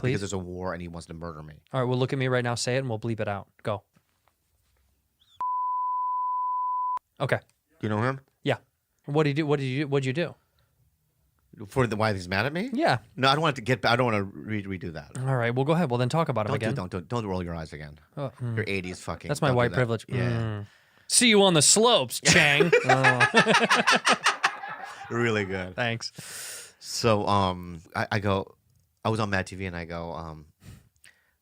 Please? Because there's a war and he wants to murder me. All right, well, look at me right now. Say it, and we'll bleep it out. Go. Okay. You know him? Yeah. What did you do? What'd you do? For the why he's mad at me? Yeah. No, I don't want to get. I don't want to redo that. All right. Well, go ahead. Well, then talk about him again. Don't roll your eyes again. Oh, Your 80s fucking. That's my don't do white that. privilege. Yeah. See you on the slopes, Chang. Really good. Thanks. So I go. I was on Mad TV and I go.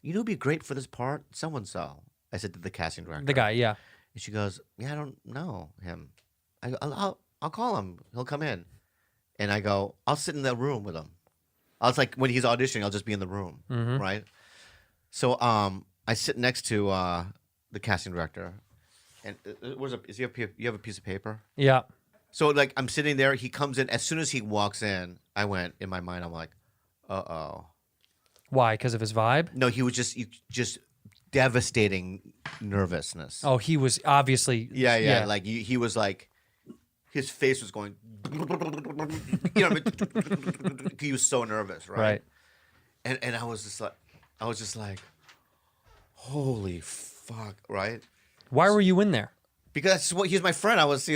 You know, who'd be great for this part? So. I said to the casting director. The guy. Yeah. And she goes, yeah, I don't know him. I'll call him. He'll come in. And I go, I'll sit in that room with him. I was like, when he's auditioning, I'll just be in the room, right? So I sit next to the casting director. And you have a piece of paper? Yeah. So like I'm sitting there. He comes in. As soon as he walks in, I went, in my mind, I'm like, uh-oh. Why? Because of his vibe? No, he was just devastating nervousness. Oh, he was obviously. Yeah. Like he was like, his face was going. You know, he was so nervous, right? And I was just like, holy fuck, right? Why were you in there? Because he's my friend. I want to see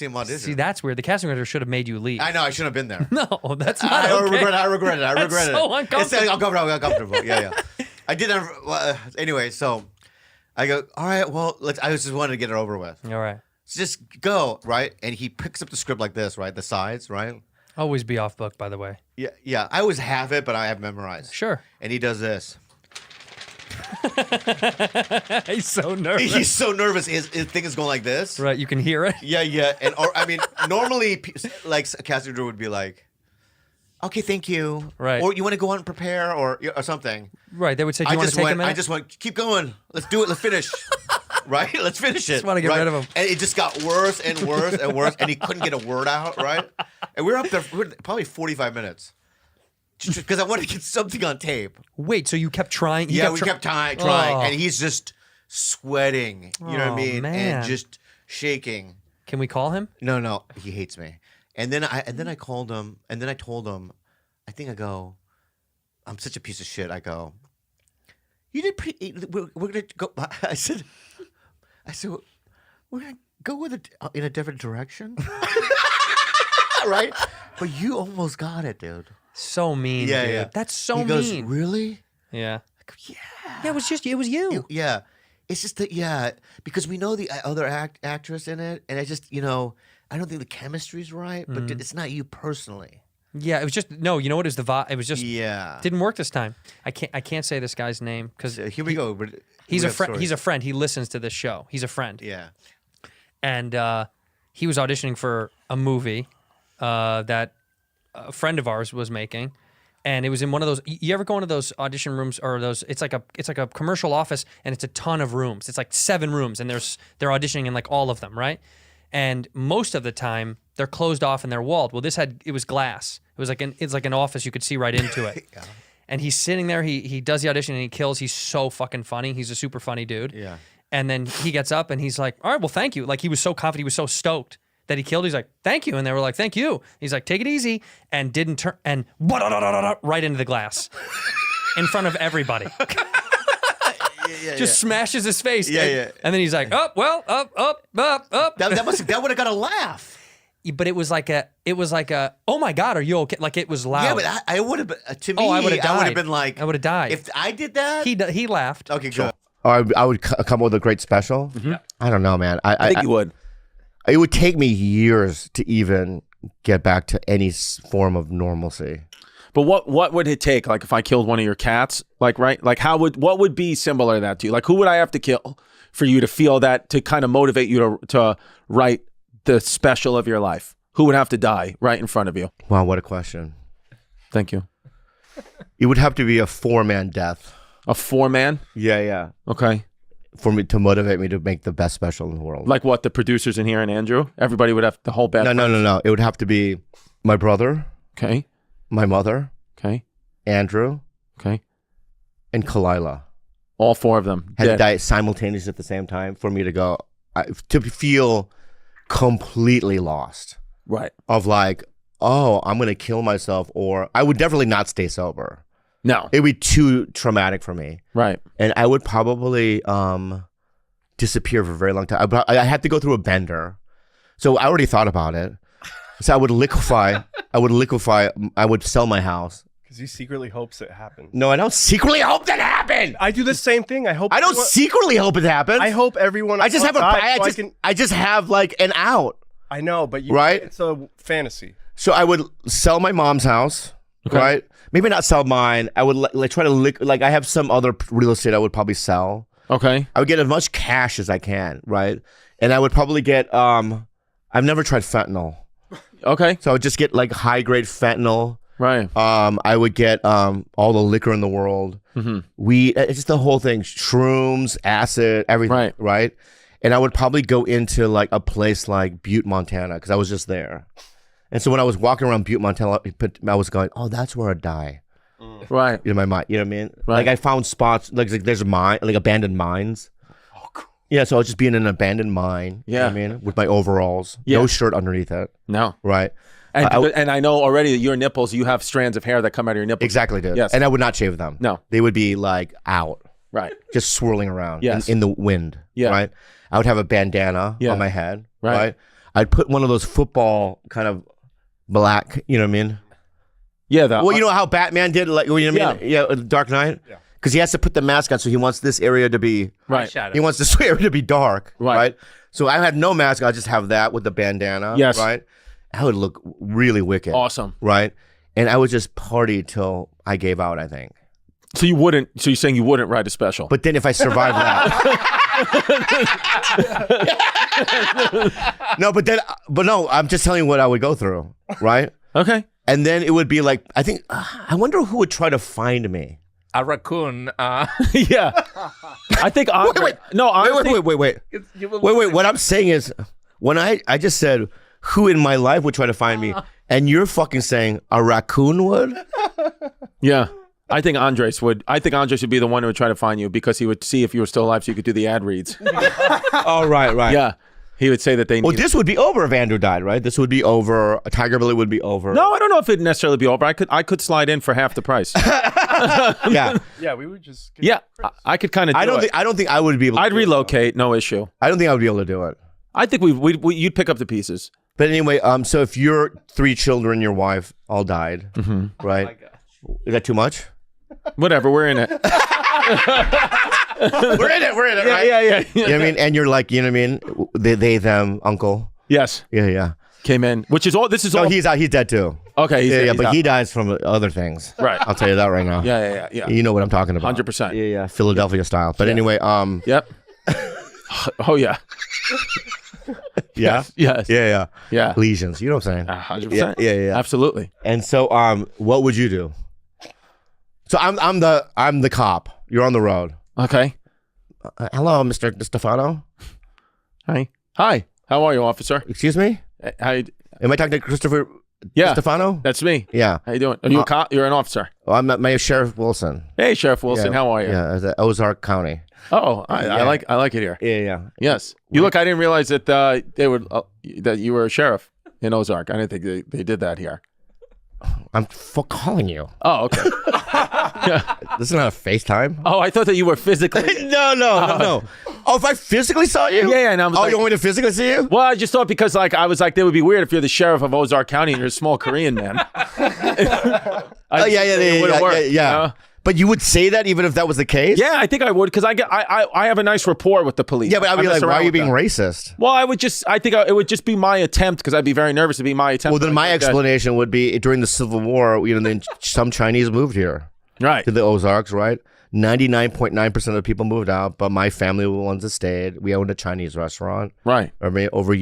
him audition. See, that's weird. The casting director should have made you leave. I know. I shouldn't have been there. No, that's not I okay. regret it. I regret it. So uncomfortable. It's uncomfortable. Yeah. I did. Anyway, so I go. All right. Well, I just wanted to get it over with. All right. So just go, right? And he picks up the script like this, right? The sides, right? Always be off book, by the way. Yeah. I always have it, but I have memorized. Sure. And he does this. He's so nervous. He's so nervous. His thing is going like this. Right. You can hear it. Yeah. And normally, like a casting director would be like, "Okay, thank you." Right. Or you want to go on and prepare, or something. Right. They would say, "Do you want to take a minute?" I just went, keep going. Let's do it. Let's finish. Right? Let's finish it. Just want to get rid of him. And it just got worse and worse and worse, and he couldn't get a word out, right? And we were up there for probably 45 minutes. Because I wanted to get something on tape. Wait, so you kept trying? We kept trying. Oh. And he's just sweating, you know what I mean? Man. And just shaking. Can we call him? No, he hates me. And then I called him, and then I told him, I go, I'm such a piece of shit. I go, you did pretty, we're going to go, I said, we're going to go in a different direction. Right? But you almost got it, dude. So mean, dude. Yeah. That's so he goes, mean. Really? Yeah. I go, yeah. Yeah, it was you. Yeah. It's just that, because we know the other actress in it, and I just, I don't think the chemistry's right, but it's not you personally. Yeah, it was just, no, you know what, it was the vibe. It was just, yeah. Didn't work this time. I can't say this guy's name because Here we go. he's a friend. He's a friend. He listens to this show. He's a friend. Yeah. And he was auditioning for a movie that a friend of ours was making, and it was in one of those. You ever go into those audition rooms or those? It's like a commercial office, and it's a ton of rooms. It's like 7 rooms, and they're auditioning in like all of them, right? And most of the time they're closed off and they're walled. Well, it was glass. It was like an office, you could see right into it. Yeah. And he's sitting there. He does the audition and he kills. He's so fucking funny. He's a super funny dude. Yeah. And then he gets up and he's like, "All right, well, thank you." Like he was so confident. He was so stoked that he killed. He's like, "Thank you." And they were like, "Thank you." He's like, "Take it easy," and didn't turn and right into the glass in front of everybody. Just smashes his face. Yeah. And then he's like, up. That would have got a laugh. But it was like a, oh my God, are you okay? Like it was loud. Yeah, but I would have been, to me, I would have died. I would have been like, I would have died. If I did that. He laughed. Okay, good. Or I would come up with a great special. Mm-hmm. I don't know, man. I think you would. It would take me years to even get back to any form of normalcy. But what would it take? Like if I killed one of your cats, like right? Like what would be similar to that to you? Like who would I have to kill for you to feel that, to kind of motivate you to write the special of your life? Who would have to die right in front of you? Wow, what a question. Thank you. It would have to be a 4-man death. A 4-man? Yeah. Okay. For me to motivate me to make the best special in the world. Like what, the producers in here and Andrew? Everybody would have the whole band? No. It would have to be my brother. Okay. My mother. Okay. Andrew. Okay. And Kalila. All 4 of them had to die simultaneously at the same time for me to go, to feel completely lost. Right. Of like, oh, I'm going to kill myself, or I would definitely not stay sober. No. It'd be too traumatic for me. Right. And I would probably disappear for a very long time. I had to go through a bender. So I already thought about it. So I would liquefy. I would sell my house. Because he secretly hopes it happens. No, I don't secretly hope that happen. I do the same thing. I hope. I don't secretly hope it happens. I hope everyone. I just have I just have like an out. I know, but right? It's a fantasy. So I would sell my mom's house, right? Maybe not sell mine. I would like try to I have some other real estate I would probably sell. Okay. I would get as much cash as I can, right? And I would probably get I've never tried fentanyl. Okay. So I would just get like high grade fentanyl. Right. I would get all the liquor in the world. Weed, it's just the whole thing. Shrooms, acid, everything. Right. And I would probably go into like a place like Butte, Montana, because I was just there. And so when I was walking around Butte, Montana, I was going, oh, that's where I'd die. Right. In my mind. You know what I mean? Right. Like I found spots, like there's like abandoned mines. Oh, cool. Yeah, so I'll just be in an abandoned mine. Yeah. You know what I mean? With my overalls. Yeah. No shirt underneath it. No. Right. And I know already that your nipples, you have strands of hair that come out of your nipples. Exactly, dude. Yes. And I would not shave them. No. They would be like out. Right. Just swirling around Yes. in the wind. Yeah. Right. I would have a bandana Yeah. on my head. Right. Right. I'd put one of those football kind of black, you know what I mean? Yeah. Well, you know how Batman did, like, you know what I mean? Yeah, Dark Knight? Yeah. Because he has to put the mask on, so he wants this area to be, Right. he wants this area to be dark. Right. Right. So I had no mask. I just have that with the bandana. Yes. Right. I would look really wicked. Awesome. Right. And I would just party till I gave out, I think. So you wouldn't, so you're saying you wouldn't write a special? But then if I survive that. No, I'm just telling you what I would go through. Right. Okay. And then it would be like, I wonder who would try to find me. A raccoon. Yeah. I think Andre, Wait. What I'm saying is, when I just said who in my life would try to find me, and you're fucking saying a raccoon would? Yeah. I think Andres would. I think Andres would be the one who would try to find you because he would see if you were still alive so you could do the ad reads. Oh, right. Yeah. He would say that they need. Well, this would be over if Andrew died, right? This would be over. Tiger Billy would be over. No, I don't know if it'd necessarily be over. I could slide in for half the price. Yeah. Yeah, we would just. Get Yeah. I could kind of. I don't think I would be able to I'd do it, relocate, no issue. though. I don't think I would be able to do it. I think you'd pick up the pieces. But anyway, so if your 3 children, your wife, all died, right? Is that too much? Whatever, we're in it. We're in it, right? Yeah. You know what I mean? And you're like, you know what I mean? They, them, uncle. Yes. Yeah. Came in, which is all. This is No, all. he's out. He's dead too. Okay. He's But out. he dies from other things. Right. I'll tell you that right now. Yeah. You know what I'm talking about. 100%. Yeah. Philadelphia style. But anyway, Yep. Oh yeah. yeah. Yes. Yeah. Lesions. You know what I'm saying? 100%. Yeah. Absolutely. And so, what would you do? So I'm the cop. You're on the road. Okay. Hello, Mr. Stefano. Hi. How are you, officer? Excuse me? Hi. Am I talking to Christopher Yeah. Stefano? That's me. Yeah. How you doing? Are you a cop? You're an officer. Oh, I'm Mayor Sheriff Wilson. Hey, Sheriff Wilson. Yeah. How are you? Yeah, at Ozark County. Oh, I like it here. Yeah. Yes. You look. I didn't realize that they would that you were a sheriff in Ozark. I didn't think they did that here. I'm calling you. Oh, okay. This is not a FaceTime. Oh, I thought that you were physically. No. Oh, if I physically saw you? Yeah. And I was like, you want me to physically see you? well, I just thought because I was like, that would be weird if you're the sheriff of Ozark County and you're a small Korean man. Yeah. But you would say that even if that was the case? Yeah, I think I would because I have a nice rapport with the police. Yeah, but I'd be I mess like, why around are you with being them. racist? Well, I think it would just be my attempt because I'd be very nervous to be my attempt. Well, then my Like that. explanation would be during the Civil War, then some Chinese moved here Right. to the Ozarks, right? 99.9% of the people moved out, but my family were the ones that stayed. We owned a Chinese restaurant. Right. Over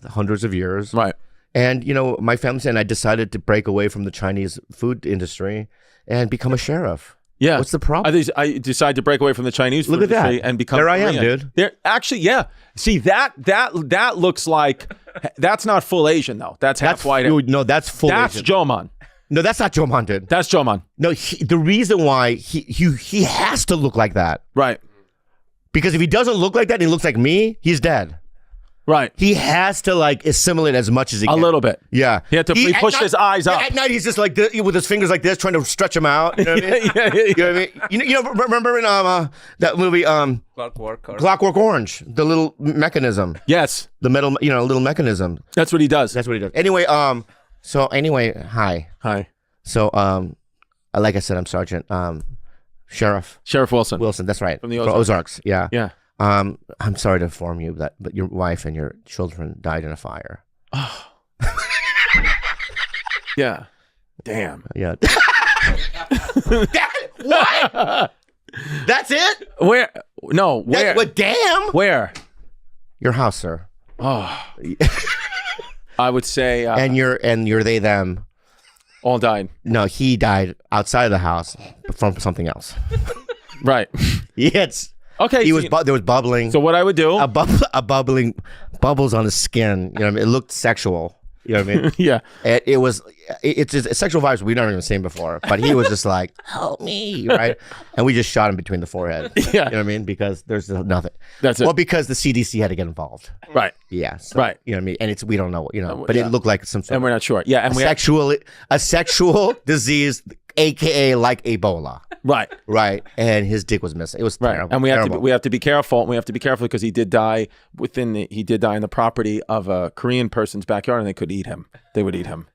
hundreds of years. Right. And, my family said I decided to break away from the Chinese food industry and become a sheriff. Yeah. What's the problem? I decided to break away from the Chinese food Look at that. industry and become There I am, Korean. dude. There actually, yeah. See that looks like that's not full Asian though. That's half white. No, that's full That's Asian. Jomon. No, that's not Joe Mon, dude. That's Jomon. No, the reason why he has to look like that, Right. because if he doesn't look like that and he looks like me, he's dead. Right. He has to like assimilate as much as he A can. little bit. Yeah. He had to he at pushed night- his eyes up. At night, he's just like this, with his fingers like this, trying to stretch them out. You know what I mean? yeah. You know what I mean? You know, remember in that movie, Clockwork Orange, the little mechanism, Yes. the metal, little mechanism. That's what he does. That's what he does. Anyway, hi. Hi. So, like I said, I'm Sergeant, Sheriff Wilson. Wilson. That's right. From the For Ozarks. Yeah. Yeah. I'm sorry to inform you but your wife and your children died in a fire. Yeah. Damn. Yeah. What? That's it? Where? No. Where? What? Damn. Where? Your house, sir. Oh. I would say. And you're they them. All died. No, he died outside of the house from something else. Right. Yes. Okay. There was bubbling. So what I would do? A bubbling bubbles on his skin. You know what I mean? It looked sexual. You know what I mean? Yeah. It's sexual vibes we've never even seen before. But he was just like, help me, right? And we just shot him between the forehead. Yeah. You know what I mean? Because there's nothing. That's it. Well, because the CDC had to get involved. Right. Yeah. So, Right. You know what I mean? And we don't know, but it looked like some sort And we're not sure. Yeah. And a sexual disease, AKA like Ebola. Right. Right. And his dick was missing. It was Right. terrible. And we terrible. have to be careful. We have to be careful because he did die in the property of a Korean person's backyard, and they could eat him. They would eat him.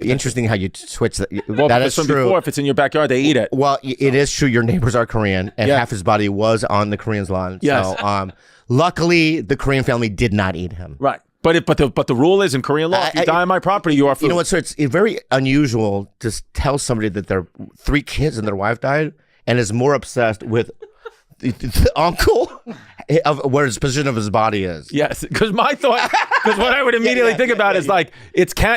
Interesting how you switch that. Well, That because is from true. before, if it's in your backyard, they eat it. Well, it is true. Your neighbors are Korean, and Yeah. half his body was on the Korean's lawn. Yes. So, luckily, the Korean family did not eat him. Right. But the rule is in Korean law, if you die on my property, you are food. You know what? So it's very unusual to tell somebody that their 3 kids and their wife died, and is more obsessed with the uncle of where his position of his body is. Yes, because what I would immediately think about is like,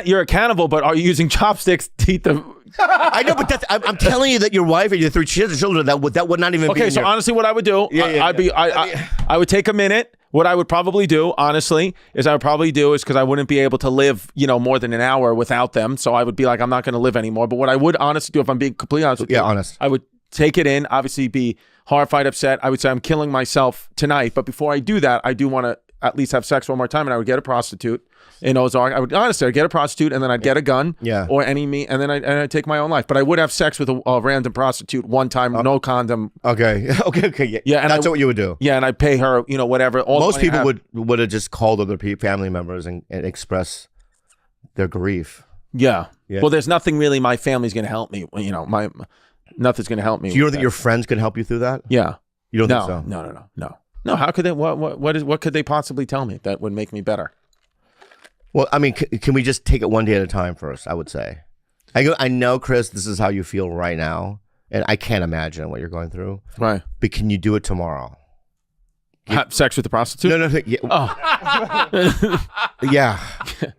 you're a cannibal, but are you using chopsticks to eat the? I know, but I'm telling you that your wife and your 3 children that would not even be. Okay, in so your, honestly, what I would do, I would take a minute. What I would probably do, honestly, is because I wouldn't be able to live, more than an hour without them. So I would be like, I'm not going to live anymore. But what I would honestly do, if I'm being completely honest with you, honest, I would take it in, obviously be horrified, upset. I would say I'm killing myself tonight. But before I do that, I do want to at least have sex one more time, and I would get a prostitute in Ozark. I'd get a prostitute, and then I'd get a gun, or any meat, and then I'd take my own life. But I would have sex with a random prostitute one time, no condom. Okay, yeah, and that's what you would do. Yeah, and I'd pay her, whatever. Most people would have just called other family members and express their grief. Yeah. Well, there's nothing really my family's going to help me. Nothing's going to help me. Do you know that your friends could help you through that? Yeah. You don't think so? No. No, how could they? What could they possibly tell me that would make me better? Well, I mean, can we just take it one day at a time first? I would say. I know, Chris, this is how you feel right now, and I can't imagine what you're going through. Right. But can you do it tomorrow? Have sex with the prostitute? No. Yeah. Oh. Yeah.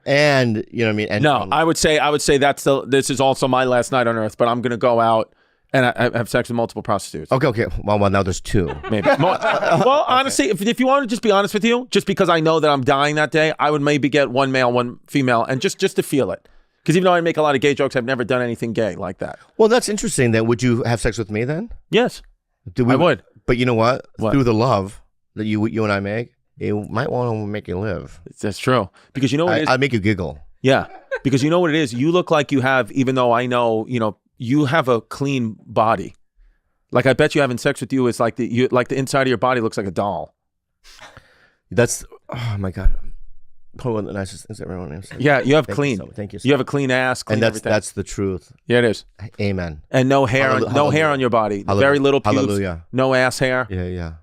And you know what I mean? And, no, I would say this is also my last night on earth, but I'm going to go out and I have sex with multiple prostitutes. Okay. Well, now there's 2. Maybe. Well, honestly, if you want to just be honest with you, just because I know that I'm dying that day, I would maybe get 1 male, 1 female, and just to feel it. Because even though I make a lot of gay jokes, I've never done anything gay like that. Well, that's interesting. Then, would you have sex with me then? Yes, I would. But you know what? What? Through the love that you and I make, it might want to make you live. That's true. Because you know what it is? I'd make you giggle. Yeah. Because you know what it is? You look like you have, even though I know, you have a clean body. Like I bet you having sex with you is like the inside of your body looks like a doll. That's, oh my God. Probably one of the nicest things everyone has said. Yeah, you have Thank clean. You thank you. You have a clean ass, clean and everything. that's the truth. Yeah, it is. Amen. And no hair, Hallelujah. hair on your body. Hallelujah. Very little pubes. Hallelujah. No ass hair. Yeah.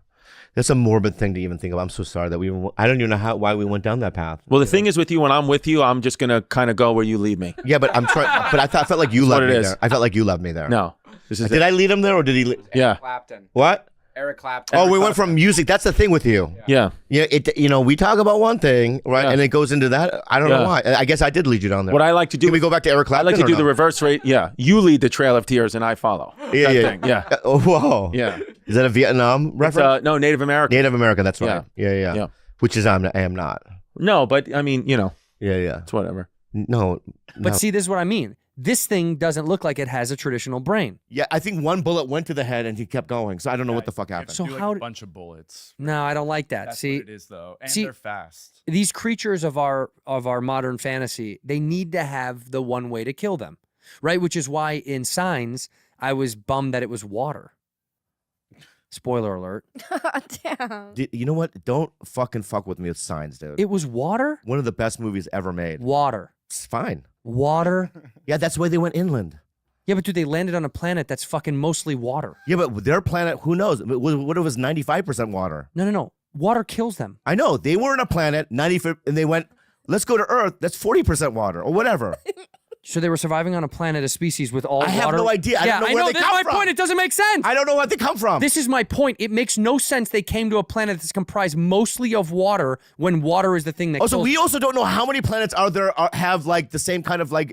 That's a morbid thing to even think of. I'm so sorry that I don't even know why we went down that path. Well, the thing is with you, when I'm with you, I'm just gonna kind of go where you lead me. Yeah, but I'm trying. But I felt like you loved me is. there. I felt like you loved me there. No, Did I lead him there, or did he? Yeah. Clapton. What? Eric Clapton. Oh, we went from music. That's the thing with you. Yeah. Yeah. We talk about one thing, right, and it goes into that. I don't know why. I guess I did lead you down there. What I like to do. Can we go back to Eric I Clapton? like to do or the no? reverse rate. Yeah. You lead the Trail of Tears, and I follow. Yeah, That thing. Yeah. Whoa. Yeah. Is that a Vietnam reference? No, Native American. Native American. That's right. Yeah. Yeah. Which is I am not. No, but I mean, Yeah. it's whatever. No. But see, this is what I mean. This thing doesn't look like it has a traditional brain. Yeah, I think one bullet went to the head and he kept going. So I don't know what the fuck happened. So do like how a d- bunch of bullets. No, I don't like that. That's See, what it is though, and see- they're fast. these creatures of our modern fantasy, they need to have the one way to kill them, right? Which is why in Signs, I was bummed that it was water. Spoiler alert. Damn. You know what? Don't fucking fuck with me with Signs, dude. It was water? One of the best movies ever made. Water. It's fine. Water? Yeah, that's why they went inland. Yeah, but dude, they landed on a planet that's fucking mostly water. Yeah, but their planet, who knows? What if it was 95% water? No. Water kills them. I know. They were in a planet, 95, and they went, let's go to Earth. That's 40% water or whatever. So they were surviving on a planet, a species with all I water. have no idea. I don't know where they that's come my from. point. It doesn't make sense. I don't know where they come from. This is my point. It makes no sense they came to a planet that's comprised mostly of water when water is the thing that Also, kills. we also don't know how many planets are there have like the same kind of like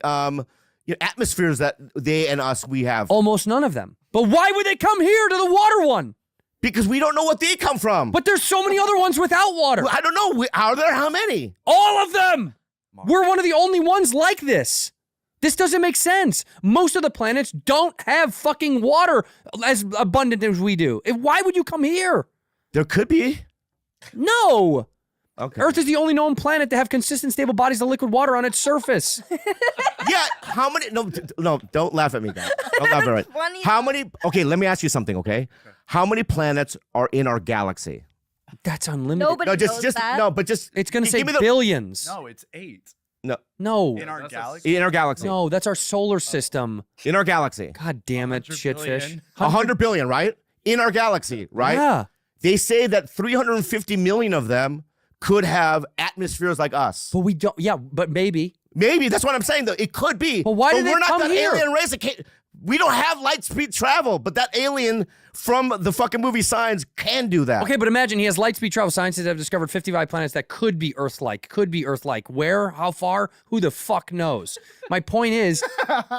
atmospheres that they and us we have. Almost none of them. But why would they come here to the water one? Because we don't know what they come from. But there's so many other ones without water. I don't know. Are there how many? All of them. We're one of the only ones like this. This doesn't make sense. Most of the planets don't have fucking water as abundant as we do. Why would you come here? There could be. No. Okay. Earth is the only known planet to have consistent, stable bodies of liquid water on its surface. Yeah. How many? No, don't laugh at me, guys. Don't laugh at me. Funny. How many? Okay, let me ask you something. Okay. How many planets are in our galaxy? That's unlimited. Nobody No, knows just that. no, but just It's going to say give me the- billions. No, it's 8 No. in our that's galaxy. in our galaxy. No, that's our solar system. In our galaxy. God damn it, 100 shitfish. billion. 100 billion, right? In our galaxy, right? Yeah. They say that 350 million of them could have atmospheres like us. But we don't. Yeah, but maybe. Maybe that's what I'm saying. Though it could be. But why did we're they not come that here? alien race. We don't have light speed travel, but that alien from the fucking movie Signs can do that. Okay, but imagine he has light speed travel. Scientists have discovered 55 planets that could be Earth-like. Could be Earth-like. Where? How far? Who the fuck knows? My point is,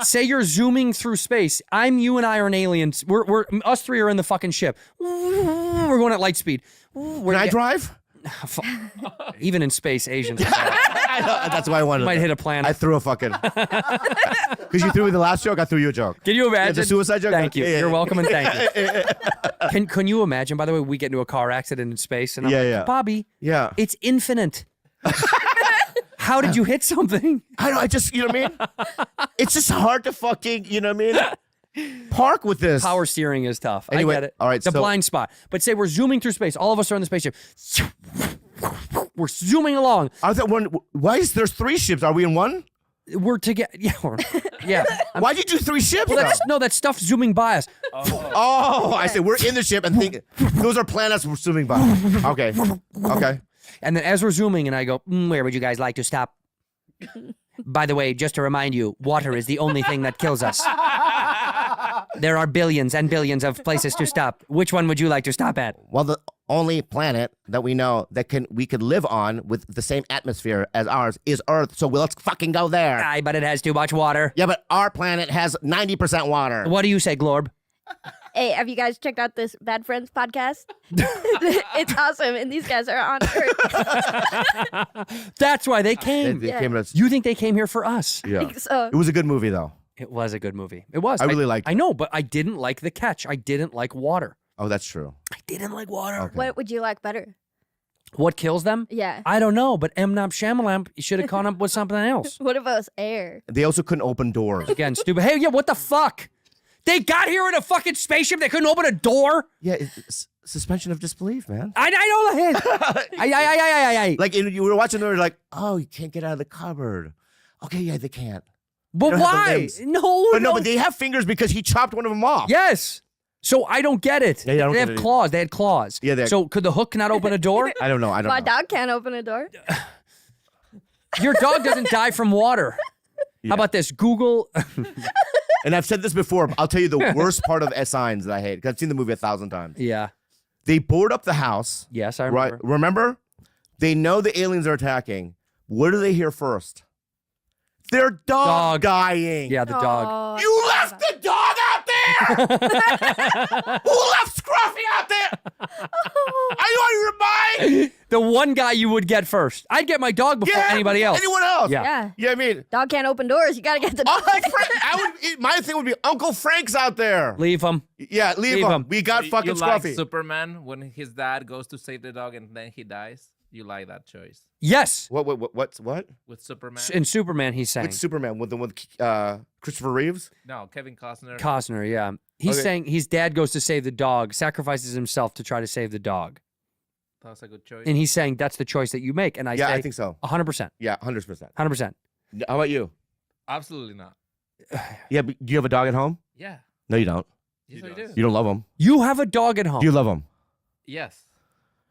say you're zooming through space. You and I are an alien. We're us three are in the fucking ship. We're going at light speed. Can I drive? Even in space, Asians are bad. I know, that's why I wanted. Might to- hit a planet. I threw a fucking. Because you threw me the last joke, I threw you a joke. Can you imagine? Yeah, the suicide joke? Thank you. Yeah, yeah, You're yeah. welcome and thank you. Can you imagine, by the way, we get into a car accident in space and I'm Yeah, like, yeah. Bobby, Yeah. it's infinite. How did you hit something? I know. I just, you know what I mean? It's just hard to fucking, you know what I mean? Park with this. Power steering is tough. Anyway, I get it. all right, It's a so- blind spot. But say we're zooming through space. All of us are in the spaceship. We're zooming along. Are there one? Why is there's 3 ships? Are we in one? We're together. Yeah. Yeah. Why'd you do 3 ships? Well, that's stuff zooming by us. Oh, I say we're in the ship and think those are planets we're zooming by. Okay. Okay. And then as we're zooming, and I go, where would you guys like to stop? By the way, just to remind you, water is the only thing that kills us. There are billions and billions of places to stop. Which one would you like to stop at? Well, the only planet that we know that we could live on with the same atmosphere as ours is Earth. So let's fucking go there. Aye, but it has too much water. Yeah, but our planet has 90% water. What do you say, Glorb? Hey, have you guys checked out this Bad Friends podcast? It's awesome, and these guys are on Earth. That's why they They, came. they came to us. You think they came here for us? Yeah. So It was a good movie, though. It was a good movie. It was. I really liked it. I know, but I didn't like the catch. I didn't like water. Oh, that's true. I didn't like water. Okay. what would you like better? What kills them? Yeah. I don't know, but M. Night Shyamalan should have come up with something else. What if it was air? They also couldn't open doors. Again, stupid. Hey, yeah, what the fuck? They got here in a fucking spaceship. They couldn't open a door. Yeah, it's suspension of disbelief, man. I know that. I. Like you were watching, they were like, "Oh, you can't get out of the cupboard." Okay, yeah, they can't. But don't have the why? limbs. No, But no, but they have fingers because he chopped one of them off. Yes. So I don't get it. Yeah, I don't they get have it claws. They had claws. Yeah, So could the hook not open a door? I don't know. I don't My know. dog can't open a door. Your dog doesn't die from water. How about this? Google. And I've said this before, but I'll tell you the worst part of Signs that I hate, because I've seen the movie 1,000 times. Yeah. They board up the house. Yes, I remember. Right. Remember? They know the aliens are attacking. What do they hear first? Their dog dying. Yeah, the dog. You left the dog out there? Who left Scruffy out there? Are you out of your mind? the one guy you would get first. I'd get my dog before anybody else. Anyone else? Yeah. Yeah. Yeah, I mean, Dog can't open doors. You gotta get the dog. my thing would be Uncle Frank's out there. Leave him. Yeah, leave him. We got fucking you like Scruffy. Superman when his dad goes to save the dog and then he dies? You like that choice Yes. What? with Superman? In Superman, he's saying. With Superman, with Christopher Reeves? No, Kevin Costner. Costner, yeah. He's Okay. saying his dad goes to save the dog, sacrifices himself to try to save the dog. That was a good choice. And he's saying that's the choice that you make. And I Yeah, say I think so. 100%. Yeah, 100%. 100%. How about you? Absolutely not. Yeah, but do you have a dog at home? Yeah. No, you don't. Yes, I do. You don't love him. You have a dog at home. Do you love him? Yes.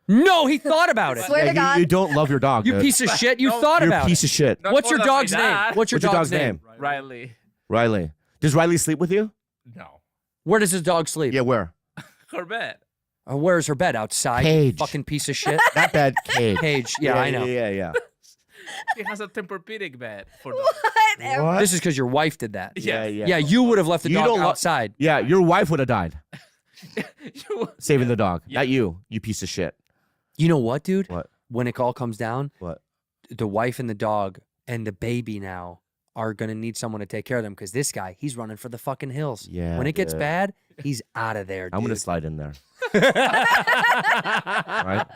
No, he thought about it. Swear to God. You don't love your dog. You dude. piece of shit. You No, thought You're a about piece it. of shit. Not What's more your than dog's my name? dad. What's your dog's name? Riley. Riley. Does Riley sleep with you? No. Where does his dog sleep? Yeah, where? Corvette. Where's her bed? Outside. you Cage. Fucking piece of shit. Not bad. Cage. Cage. Yeah, I know. Yeah. He has a Tempur-Pedic bed for dogs. Whatever. What? This is because your wife did that. Yeah. Yeah, you would have left the You dog don't lo- outside. Yeah, your wife would have died You- saving the dog. Not you, you piece of shit. You know what, dude? What? When it all comes down, What? the wife and the dog and the baby now are going to need someone to take care of them because this guy, he's running for the fucking hills. Yeah, When it gets dude. bad, he's out of there, dude. I'm gonna slide in there. Right?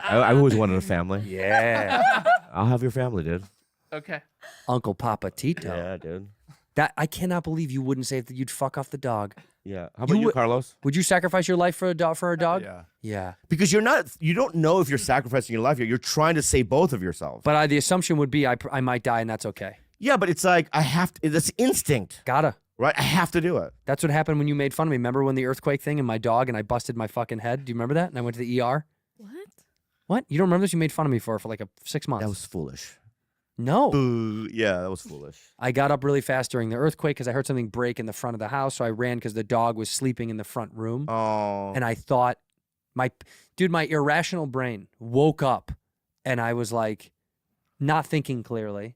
I always wanted a family. Yeah. I'll have your family, dude. Okay. Uncle Papa Tito. Yeah, dude. That I cannot believe you wouldn't say that you'd fuck off the dog. Yeah. How about you, would- Carlos? Would you sacrifice your life for a dog? Yeah. Yeah. Because you don't know if you're sacrificing your life here. You're trying to save both of yourselves. But the assumption would be I might die and that's okay. Yeah, but it's like I have to. That's instinct, Gotta. right? I have to do it. That's what happened when you made fun of me. Remember when the earthquake thing and my dog and I busted my fucking head? Do you remember that? And I went to the ER. What? What? You don't remember this? You made fun of me for like 6 months. That was foolish. No. Boo. Yeah, that was foolish. I got up really fast during the earthquake because I heard something break in the front of the house. So I ran because the dog was sleeping in the front room. Oh. And I thought, my irrational brain woke up and I was like, not thinking clearly.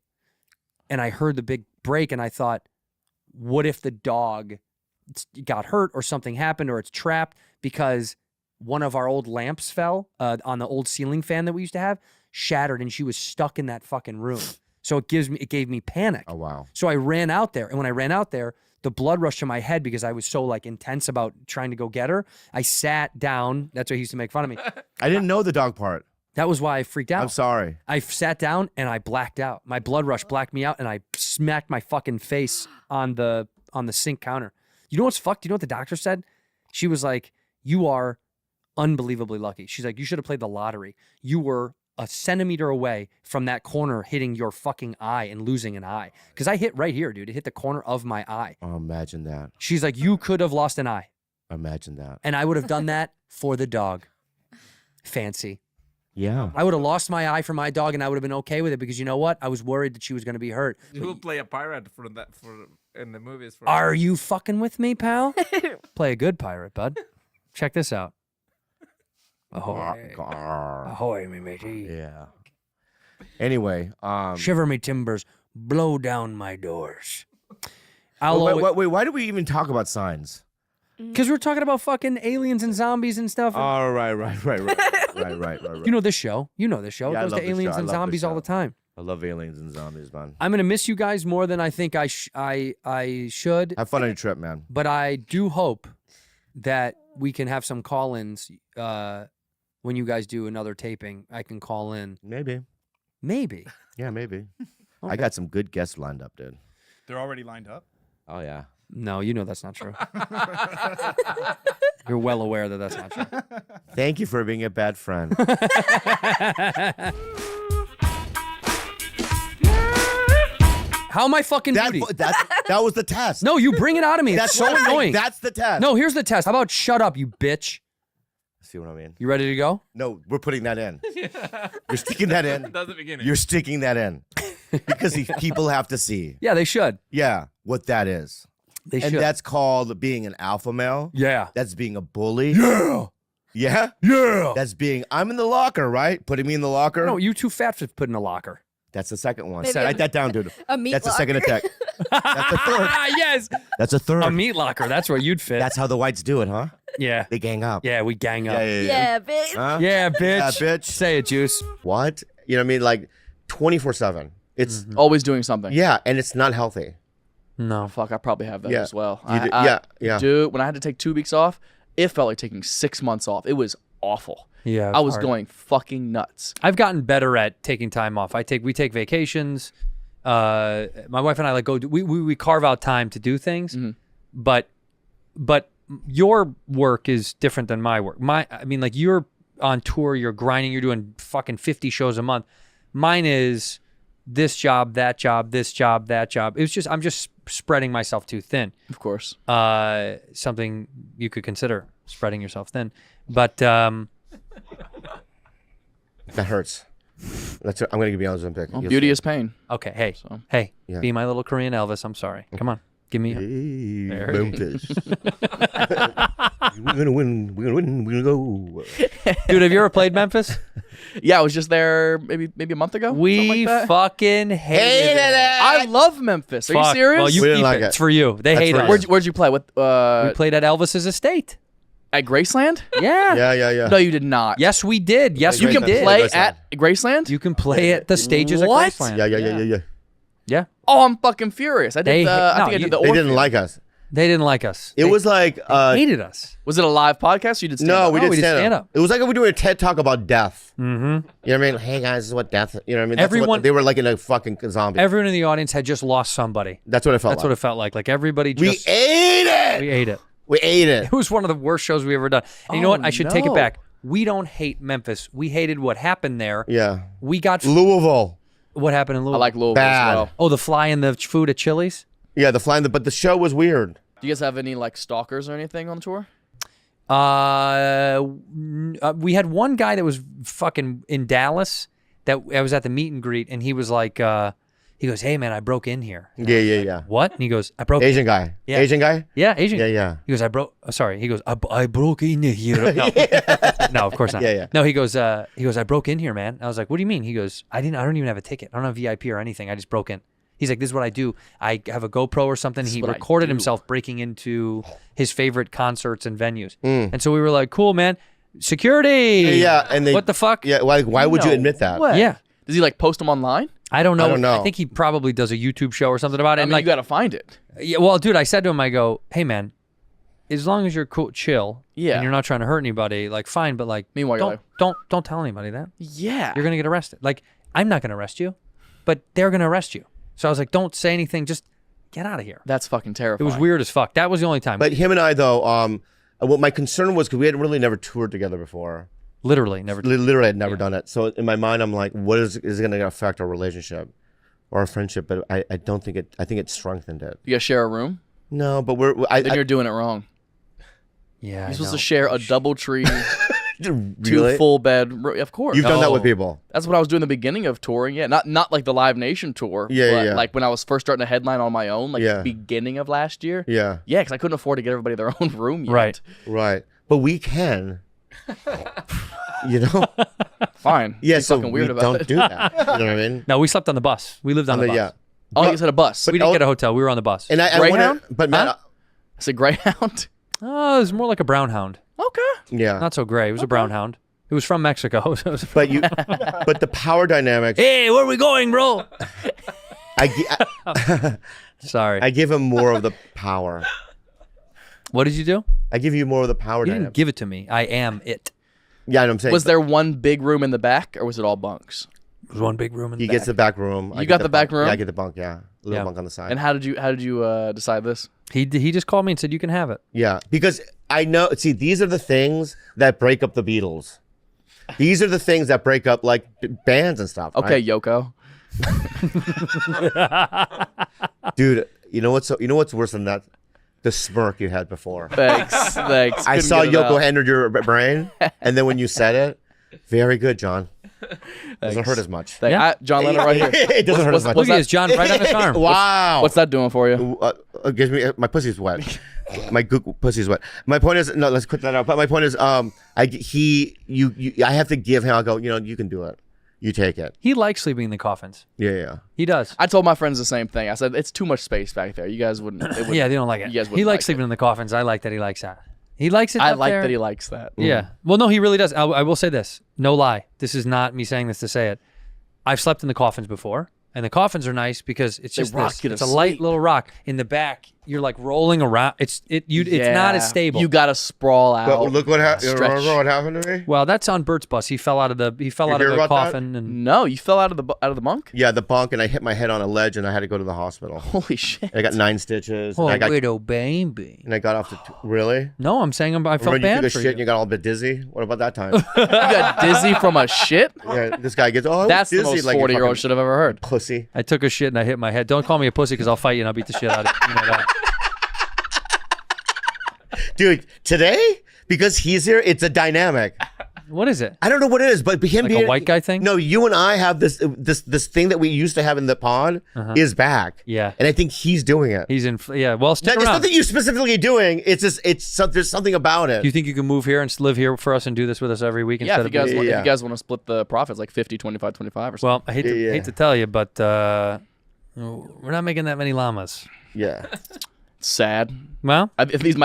And I heard the big break and I thought, what if the dog got hurt or something happened or it's trapped because one of our old lamps fell on the old ceiling fan that we used to have, shattered, and she was stuck in that fucking room. So it gave me panic. Oh wow. So I ran out there, and when I ran out there, the blood rushed to my head because I was so like intense about trying to go get her. I sat down. That's why he used to make fun of me. I didn't know the dog part. That was why I freaked out. I'm sorry. I sat down and I blacked out. My blood rush blacked me out, and I smacked my fucking face on the sink counter. You know what's fucked? You know what the doctor said? She was like, "You are unbelievably lucky." She's like, "You should have played the lottery. You were a centimeter away from that corner hitting your fucking eye and losing an eye." Because I hit right here, dude. It hit the corner of my eye. Oh, imagine that. She's like, "You could have lost an eye." Imagine that. And I would have done that for the dog. Fancy. Yeah. I would have lost my eye for my dog and I would have been okay with it because you know what? I was worried that she was going to be hurt. You will play a pirate in the movies. Are you fucking with me, pal? Play a good pirate, bud. Check this out. Ahoy. Gar. Ahoy, me matey. Yeah. Anyway, Shiver me timbers, blow down my doors. I'll wait, why do we even talk about signs? because we're talking about fucking aliens and zombies and stuff. Oh, right. You know this show. You know this show. Yeah, I it goes love to this aliens show. I and love this zombies all show. the time. I love aliens and zombies, man. I'm gonna miss you guys more than I think I should. Have fun on your trip, man. But I do hope that we can have some call-ins when you guys do another taping. I can call in. Maybe. Maybe. Yeah, maybe. I Okay. got some good guests lined up, dude. They're already lined up. Oh, yeah. No, you know that's not true. You're well aware that that's not true. Thank you for being a bad friend. How am I fucking booty? that was the test. No, you bring it out of me. that's It's so what I'm saying. annoying. That's the test. No, here's the test. How about shut up, you bitch? See what I mean? You ready to go? No, we're putting that in. You're sticking that in. That's the beginning. You're sticking that in. Because people have to see. Yeah, they should. Yeah, what that is. They And should. that's called being an alpha male. Yeah. That's being a bully. Yeah. Yeah? Yeah. That's being, I'm in the locker, right? Putting me in the locker. No, you too fat to put in a locker. That's the second one. Maybe Write that down, dude. A meat That's the second locker. attack. That's a third. Yes. That's a third. A meat locker. That's where you'd fit. That's how the whites do it, huh? Yeah. They gang up. Yeah, we gang up. Yeah, bitch. Huh? Yeah, bitch. Yeah, bitch. Say it, Juice. What? You know what I mean? Like 24/7. It's Always doing something. yeah, and it's not healthy. No. Fuck, I probably have that Yeah. as well. You do- yeah, yeah. Dude, when I had to take 2 weeks off, it felt like taking 6 months off. It was awful. Yeah. I was hard. going fucking nuts. I've gotten better at taking time off. We take vacations. My wife and I like we carve out time to do things, but your work is different than my work. I mean, like you're on tour, you're grinding, you're doing fucking 50 shows a month. Mine is this job, that job, this job, that job. I'm just spreading myself too thin. Of course. Something you could consider spreading yourself thin, but That hurts. I'm gonna give you honest pick. Well, beauty is pain. okay. So. Hey, Yeah. be my little Korean Elvis. I'm sorry. Come on, give me. There you Memphis. We're gonna win. We're gonna win. We're gonna go. Dude, have you ever played Memphis? Yeah, I was just there maybe a month ago. something We like that. fucking hated it. I love Memphis. Are you Fuck. serious? Well, you We didn't keep like it. it. It's for you. They That's hate for us. you. Where'd you play? What? We played at Elvis's estate. At Graceland? Yeah. Yeah. No, you did not. Yes, we did. Yes, You we can did. play Graceland. at Graceland? You can play at the stages What? at Graceland. Yeah. Yeah. Oh, I'm fucking furious. I They- did. I no, think I you- did the. They didn't Orpheum. like us. They didn't like us. It was like hated us. Was it a live podcast? Or you did stand no, up? we No, did we did stand stand up. up. It was like we were doing a TED talk about death. Mm-hmm. You know what I mean? Hey guys, this is what death. You know what I mean? That's Everyone- what, they were like in a fucking zombie. Everyone in the audience had just lost somebody. That's what it felt That's like. what it felt like. Like everybody We just ate it. we ate it. We ate it. It was one of the worst shows we ever done. And you know what? I should take it no. back. We don't hate Memphis. We hated what happened there. Yeah. We got Louisville. what happened in I Louisville. like Louisville Bad. as well. Oh, the fly in the food at Chili's. Yeah, the flying, but the show was weird. Do you guys have any like stalkers or anything on tour? We had one guy that was fucking in Dallas that I was at the meet and greet, and he was like, he goes, "Hey man, I broke in here." Yeah. What? And he goes, "I broke." Asian guy. Yeah. Asian guy? Yeah, Asian. Yeah. He goes, "I broke." Sorry. He goes, "I broke in here." No, no, of course not. Yeah. No, he goes, "I broke in here, man." I was like, "What do you mean?" He goes, I don't even have a ticket. I don't have VIP or anything. I just broke in." He's like, "This is what I do. I have a GoPro or something." He what I recorded do. himself breaking into his favorite concerts and venues. And so we were like, "Cool, man. Security." Yeah, and they. What the fuck? Yeah, why would you No admit that? way. Yeah. Does he like post them online? I don't know. I don't know. I think he probably does a YouTube show or something about it. I And mean, like, you got to find it. yeah, well, dude, I said to him, I go, "Hey, man, as long as you're cool, chill, Yeah. and you're not trying to hurt anybody, like, fine. But like, Meanwhile, you're don't tell anybody that. Yeah. You're gonna get arrested. Like, I'm not gonna arrest you, but they're gonna arrest you. So I was like, don't say anything. Just get out of here. That's fucking It terrifying. was weird as fuck. That was the only time. But him and I, though, what my concern was, because we had really never toured together before. Literally, never. Literally, I'd never done it. So in my mind, I'm like, what is it going to affect our relationship or our friendship? But I don't think it. I think it strengthened it. You guys share a room? No, but then Then you're doing it wrong. Yeah, You're supposed to share a double tree, really? two full bed. Of course. You've done that with No. people. That's what I was doing in the beginning of touring. Yeah, not like the Live Nation tour. Yeah, but yeah. like when I was first starting to headline on my own, like Yeah. beginning of last year. Yeah, Yeah, because I couldn't afford to get everybody their own room yet. Right. right. But we can. You know? Fine. Yeah, Be so fucking weird we about don't it. do that. You know what I mean? No, we slept on the bus. We lived on the bus. Yeah. Oh, you guys had a bus. We didn't get a hotel. We were on the bus. And I Greyhound? wonder, but man, Huh? It's a Greyhound. Oh, it was more like a brown hound. Okay. yeah. Not so gray. It was a brown hound. It was from Mexico. So it was But but the power dynamics. hey, where are we going, bro? Sorry. I give him more of the power. What did you do? I give you more of the power You didn't dynamics. give it to me. I am it. Yeah, I know what I'm saying. Was there one big room in the back, or was it all bunks? It was one big room in He the gets back. the back room. I You get got the back bunk. room? Yeah, I get the bunk. Yeah, a little Yeah. bunk on the side. And how did you decide this? He just called me and said you can have it. Yeah, because I know. See, these are the things that break up the Beatles. These are the things that break up like bands and stuff. Okay, right? Yoko. Dude. You know what's worse than that? The smirk you had before. Thanks. Thanks. I Couldn't saw get it Yoko out. enter your brain, and then when you said it, very good, John. Doesn't hurt as much. Yeah. John Lennon right here. It doesn't hurt as much. Look at this, John, right on his arm. Wow. What's that doing for you? Gives me my pussy's wet. My gook pussy's wet. My point is let's quit that out. But my point is I have to give him. I'll go. You can do it. you take it. He likes sleeping in the coffins. Yeah. He does. I told my friends the same thing. I said it's too much space back there. You guys wouldn't. It wouldn't Yeah, they don't like it. You guys He wouldn't likes like sleeping it. in the coffins. I like that he likes that. He likes it. I up like there. that he likes that. Yeah. Well, no, he really does. I will say this. No lie. This is not me saying this to say it. I've slept in the coffins before, and the coffins are nice because it's They just rock this. you to It's a light sleep. little rock in the back. You're like rolling around. It's not as stable. You gotta sprawl out. But look what happened. stretch. Remember what happened to me? Well, that's on Bert's bus. He fell out of the hear about that? coffin and No, you fell out of the bunk. Yeah, the bunk, and I hit my head on a ledge, and I had to go to the hospital. Holy shit! I got 9 stitches. oh, and I got widow baby. and I got off the really. No, I'm saying I felt Remember you bad took a for shit you. and you got all a bit dizzy. What about that time? You got dizzy from a shit. Yeah, this guy gets I That's was the dizzy, most like a 40-year-old fucking shit I've ever heard. pussy. I took a shit and I hit my head. Don't call me a pussy because I'll fight you and I'll beat the shit out of you. You know that. Dude, today because he's here, it's a dynamic. What is it? I don't know what it is, but him Like being a white guy thing? No, you and I have this thing that we used to have in the pod is back. Yeah. and I think he's doing it. He's in. Yeah. Well, stick It's around. nothing you specifically doing. It's just there's something about it. Do you think you can move here and live here for us and do this with us every week Yeah, instead if you of? guys want, if Yeah. you guys want to split the profits like 50, 25, 25 or something. Well, I hate Yeah. hate to tell you, but we're not making that many llamas. Yeah. It's sad. Well, If these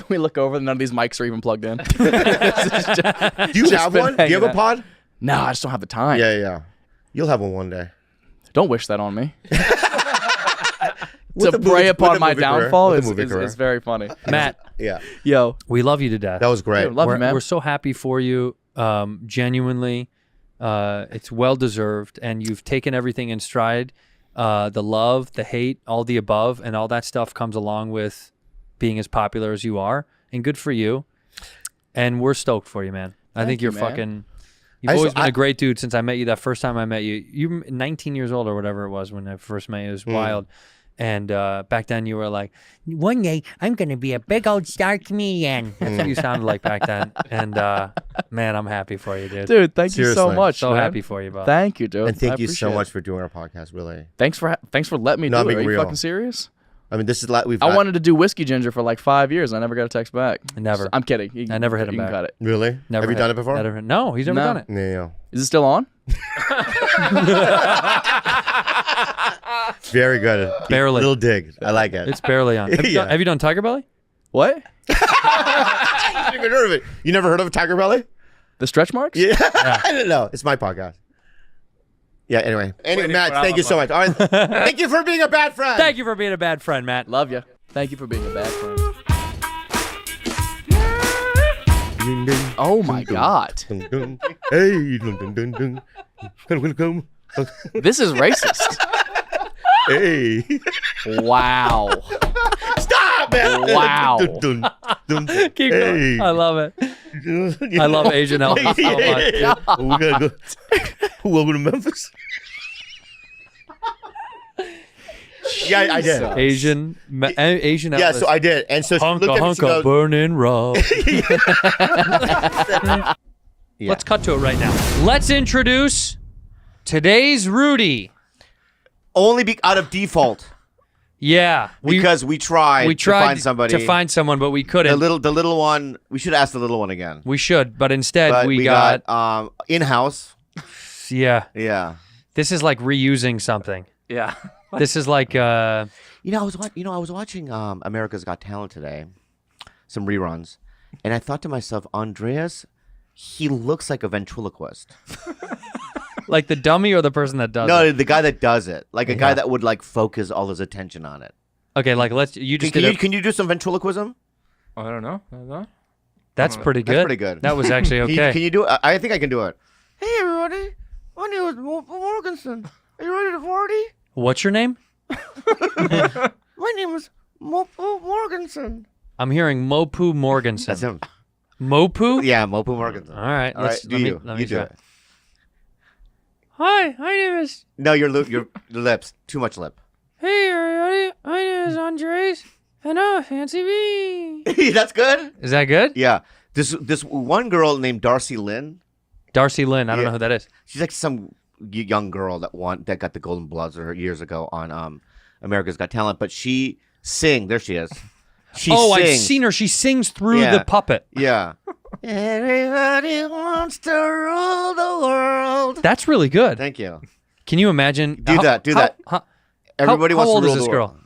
we look over, none of these mics are even plugged in. Do you have been one? Do you have hanging a out. pod? No, I just don't have the time. Yeah. You'll have one day. Don't wish that on me. With To the movie- prey with upon the my movie career. downfall With is, the movie is, career. is very funny. Matt, Yeah. Yo, we love you to death. That was great. Dude, love we're, you, man. we're so happy for you. Genuinely, it's well deserved, and you've taken everything in stride. The love, the hate, all the above, and all that stuff comes along with being as popular as you are. And good for you. And we're stoked for you, man. I think you're you, man. fucking. You've always been I- a great dude since I met you. That first time I met you, you were 19 years old or whatever it was when I first met you. It was wild. And back then you were like, one day I'm going to be a big old star comedian. That's what you sounded like back then. And man, I'm happy for you, dude. dude, thank you so Seriously. much. So man. happy for you, bro. Thank you, dude. And thank I you so appreciate much it. for doing our podcast. Really. Thanks for letting me No, do it. being Are you real. fucking serious? I mean, this is like we've. I wanted to do Whiskey Ginger for like 5 years. And I never got a text back. Never. I'm kidding. I never hit him you can back. Cut it. Really. Never Have you hit- done it before? No, he's never No. done it. Yeah. Is it still on? Very good. Barely. Little dig. I like it. It's barely on. Yeah. Have you done Tiger Belly? What? I haven't even heard of it. You never heard of Tiger Belly? The stretch marks? Yeah. I don't know. It's my podcast. Yeah. Anyway, Matt, thank you so much. All right. Thank you for being a bad friend. Thank you for being a bad friend, Matt. Love you. Thank you for being a bad friend. Oh my God. Hey. Welcome. This is racist. Hey. Wow. Stop, man. Wow. Keep going. I love it. I love Asian Elvis so much. Yeah. We gotta go. Welcome to Memphis. Yeah, I did. Asian Elvis. Yeah, so I did. And so she looked Hunka at me, she hunka goes, burning raw. Yeah. Let's cut to it right now. Let's introduce today's Rudy. only be out of default Yeah, because we tried to find somebody. to find someone, but we couldn't. the little one. We should ask the little one again. We should, but instead But we got in-house. yeah. Yeah. This is like reusing something. Yeah. This is like I was watching America's Got Talent today, some reruns, and I thought to myself, Andreas, he looks like a ventriloquist. like the dummy or the person that does No, it. the guy that does it, like a guy Yeah. that would like focus all his attention on it. Okay, like you just did Can you do some ventriloquism? I don't know. That's pretty good. That's pretty good. That was actually okay. Can you do it? I think I can do it. Hey everybody, my name is Morganson. Are you ready to party? What's your name? My name is Mopu Morganson. I'm hearing Mopu Morganson. That's him. Mopu? Yeah, Mopu Morganson. All right. All right, let me you do try. it. Hi, my name is. No, your lips. Too much lip. Hey, everybody. My name is Andres. And I'm a fancy bee. That's good. Is that good? Yeah. This one girl named Darcy Lynn. Darcy Lynn. I don't Yeah. know who that is. She's like some young girl that got the Golden Buzzer years ago on America's Got Talent. But she sings. There she is. She I've sings. seen her. She sings through Yeah. the puppet. Yeah. Everybody wants to rule the world. That's really good. Thank you. Can you imagine? Do that. Everybody how wants old to is rule this the girl? world.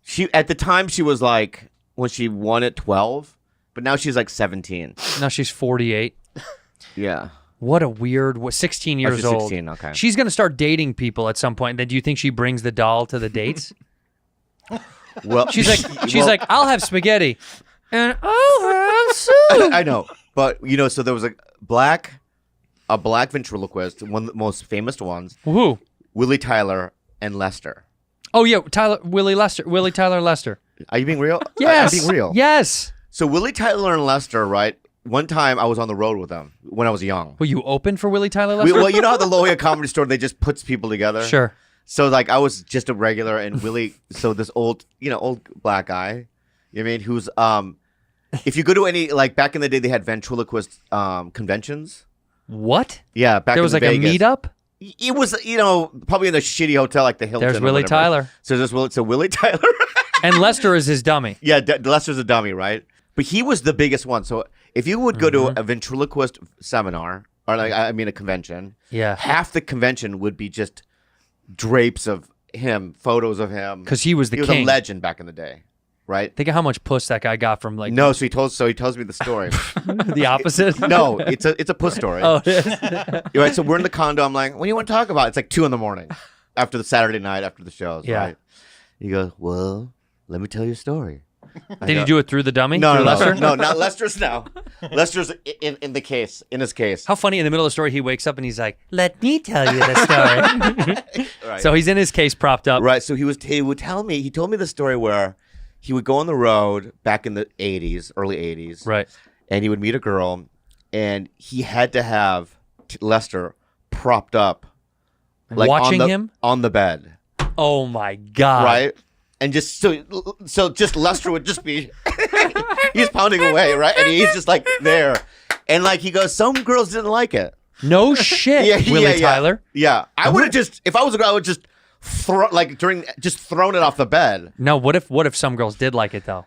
She at the time she was like when she won at 12, but now she's like 17. Now she's 48. Yeah. What a weird. 16 years she's old. 16, okay. She's gonna start dating people at some point. Then do you think she brings the doll to the dates? Well, She's like, I'll have spaghetti, and I'll have soup. I know, but you know, so there was a black ventriloquist, one of the most famous ones, Who? Willie Tyler and Lester. Oh yeah, Willie Tyler Lester. Are you being real? Yes. I'm being real. Yes. So Willie Tyler and Lester, right? One time I was on the road with them when I was young. Well, you opened for Willie Tyler Lester? Well, you know how the Loya Comedy Store, they just puts people together? Sure. So like I was just a regular and Willie, so this old black guy, you know what I mean, who's if you go to any, like back in the day they had ventriloquist conventions. What? Yeah, back There in was like Vegas. a meetup? It was, probably in a shitty hotel like the Hilton. There's or Willie whatever. Tyler. So Willie Tyler. And Lester is his dummy. Yeah, Lester's a dummy, right? But he was the biggest one. So if you would go to a ventriloquist seminar, or a convention, Yeah. half the convention would be just drapes of him, photos of him. Because he was the He was king. a legend back in the day, right? Think of how much puss that guy got from like No, so he tells me the story. the opposite. No, it's a puss story. Oh, You're right. So we're in the condo. I'm like, what do you want to talk about? It's like 2 a.m. after the Saturday night after the shows. Yeah. Right? He goes, well, let me tell you a story. did he do it through the dummy? No, Through no, Lester? no, not Lester's now. Lester's in the case, in his case. How funny in the middle of the story he wakes up and he's like, "Let me tell you the story." Right. So he's in his case propped up. Right. So he told me the story where he would go on the road back in the 80s, early 80s. Right. And he would meet a girl and he had to have Lester propped up. Like Watching him? on the bed. Oh my god. Right? And just so just Lester would just be he's pounding away, right? And he's just like there. And like he goes, some girls didn't like it. No shit. Willie Tyler. Yeah. I would have just, if I was a girl, I would just thrown it off the bed. No, what if some girls did like it though?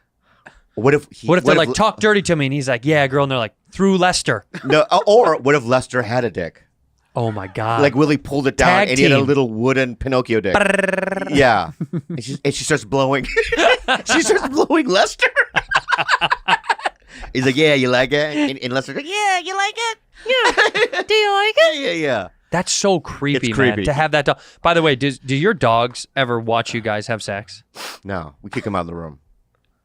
What if They're like, talk dirty to me, and he's like, yeah, girl, and they're like, through Lester. No, or what if Lester had a dick? Oh my god. Like Willie pulled it down Tag and he had a team. little wooden Pinocchio dick. Yeah. And she starts blowing. She starts blowing Lester. He's like, yeah, you like it? And Lester's like, yeah, you like it? Yeah. Do you like it? Yeah, yeah. That's so creepy, It's man. creepy. To have that dog. By the way, do your dogs ever watch you guys have sex? No, we kick him out of the room.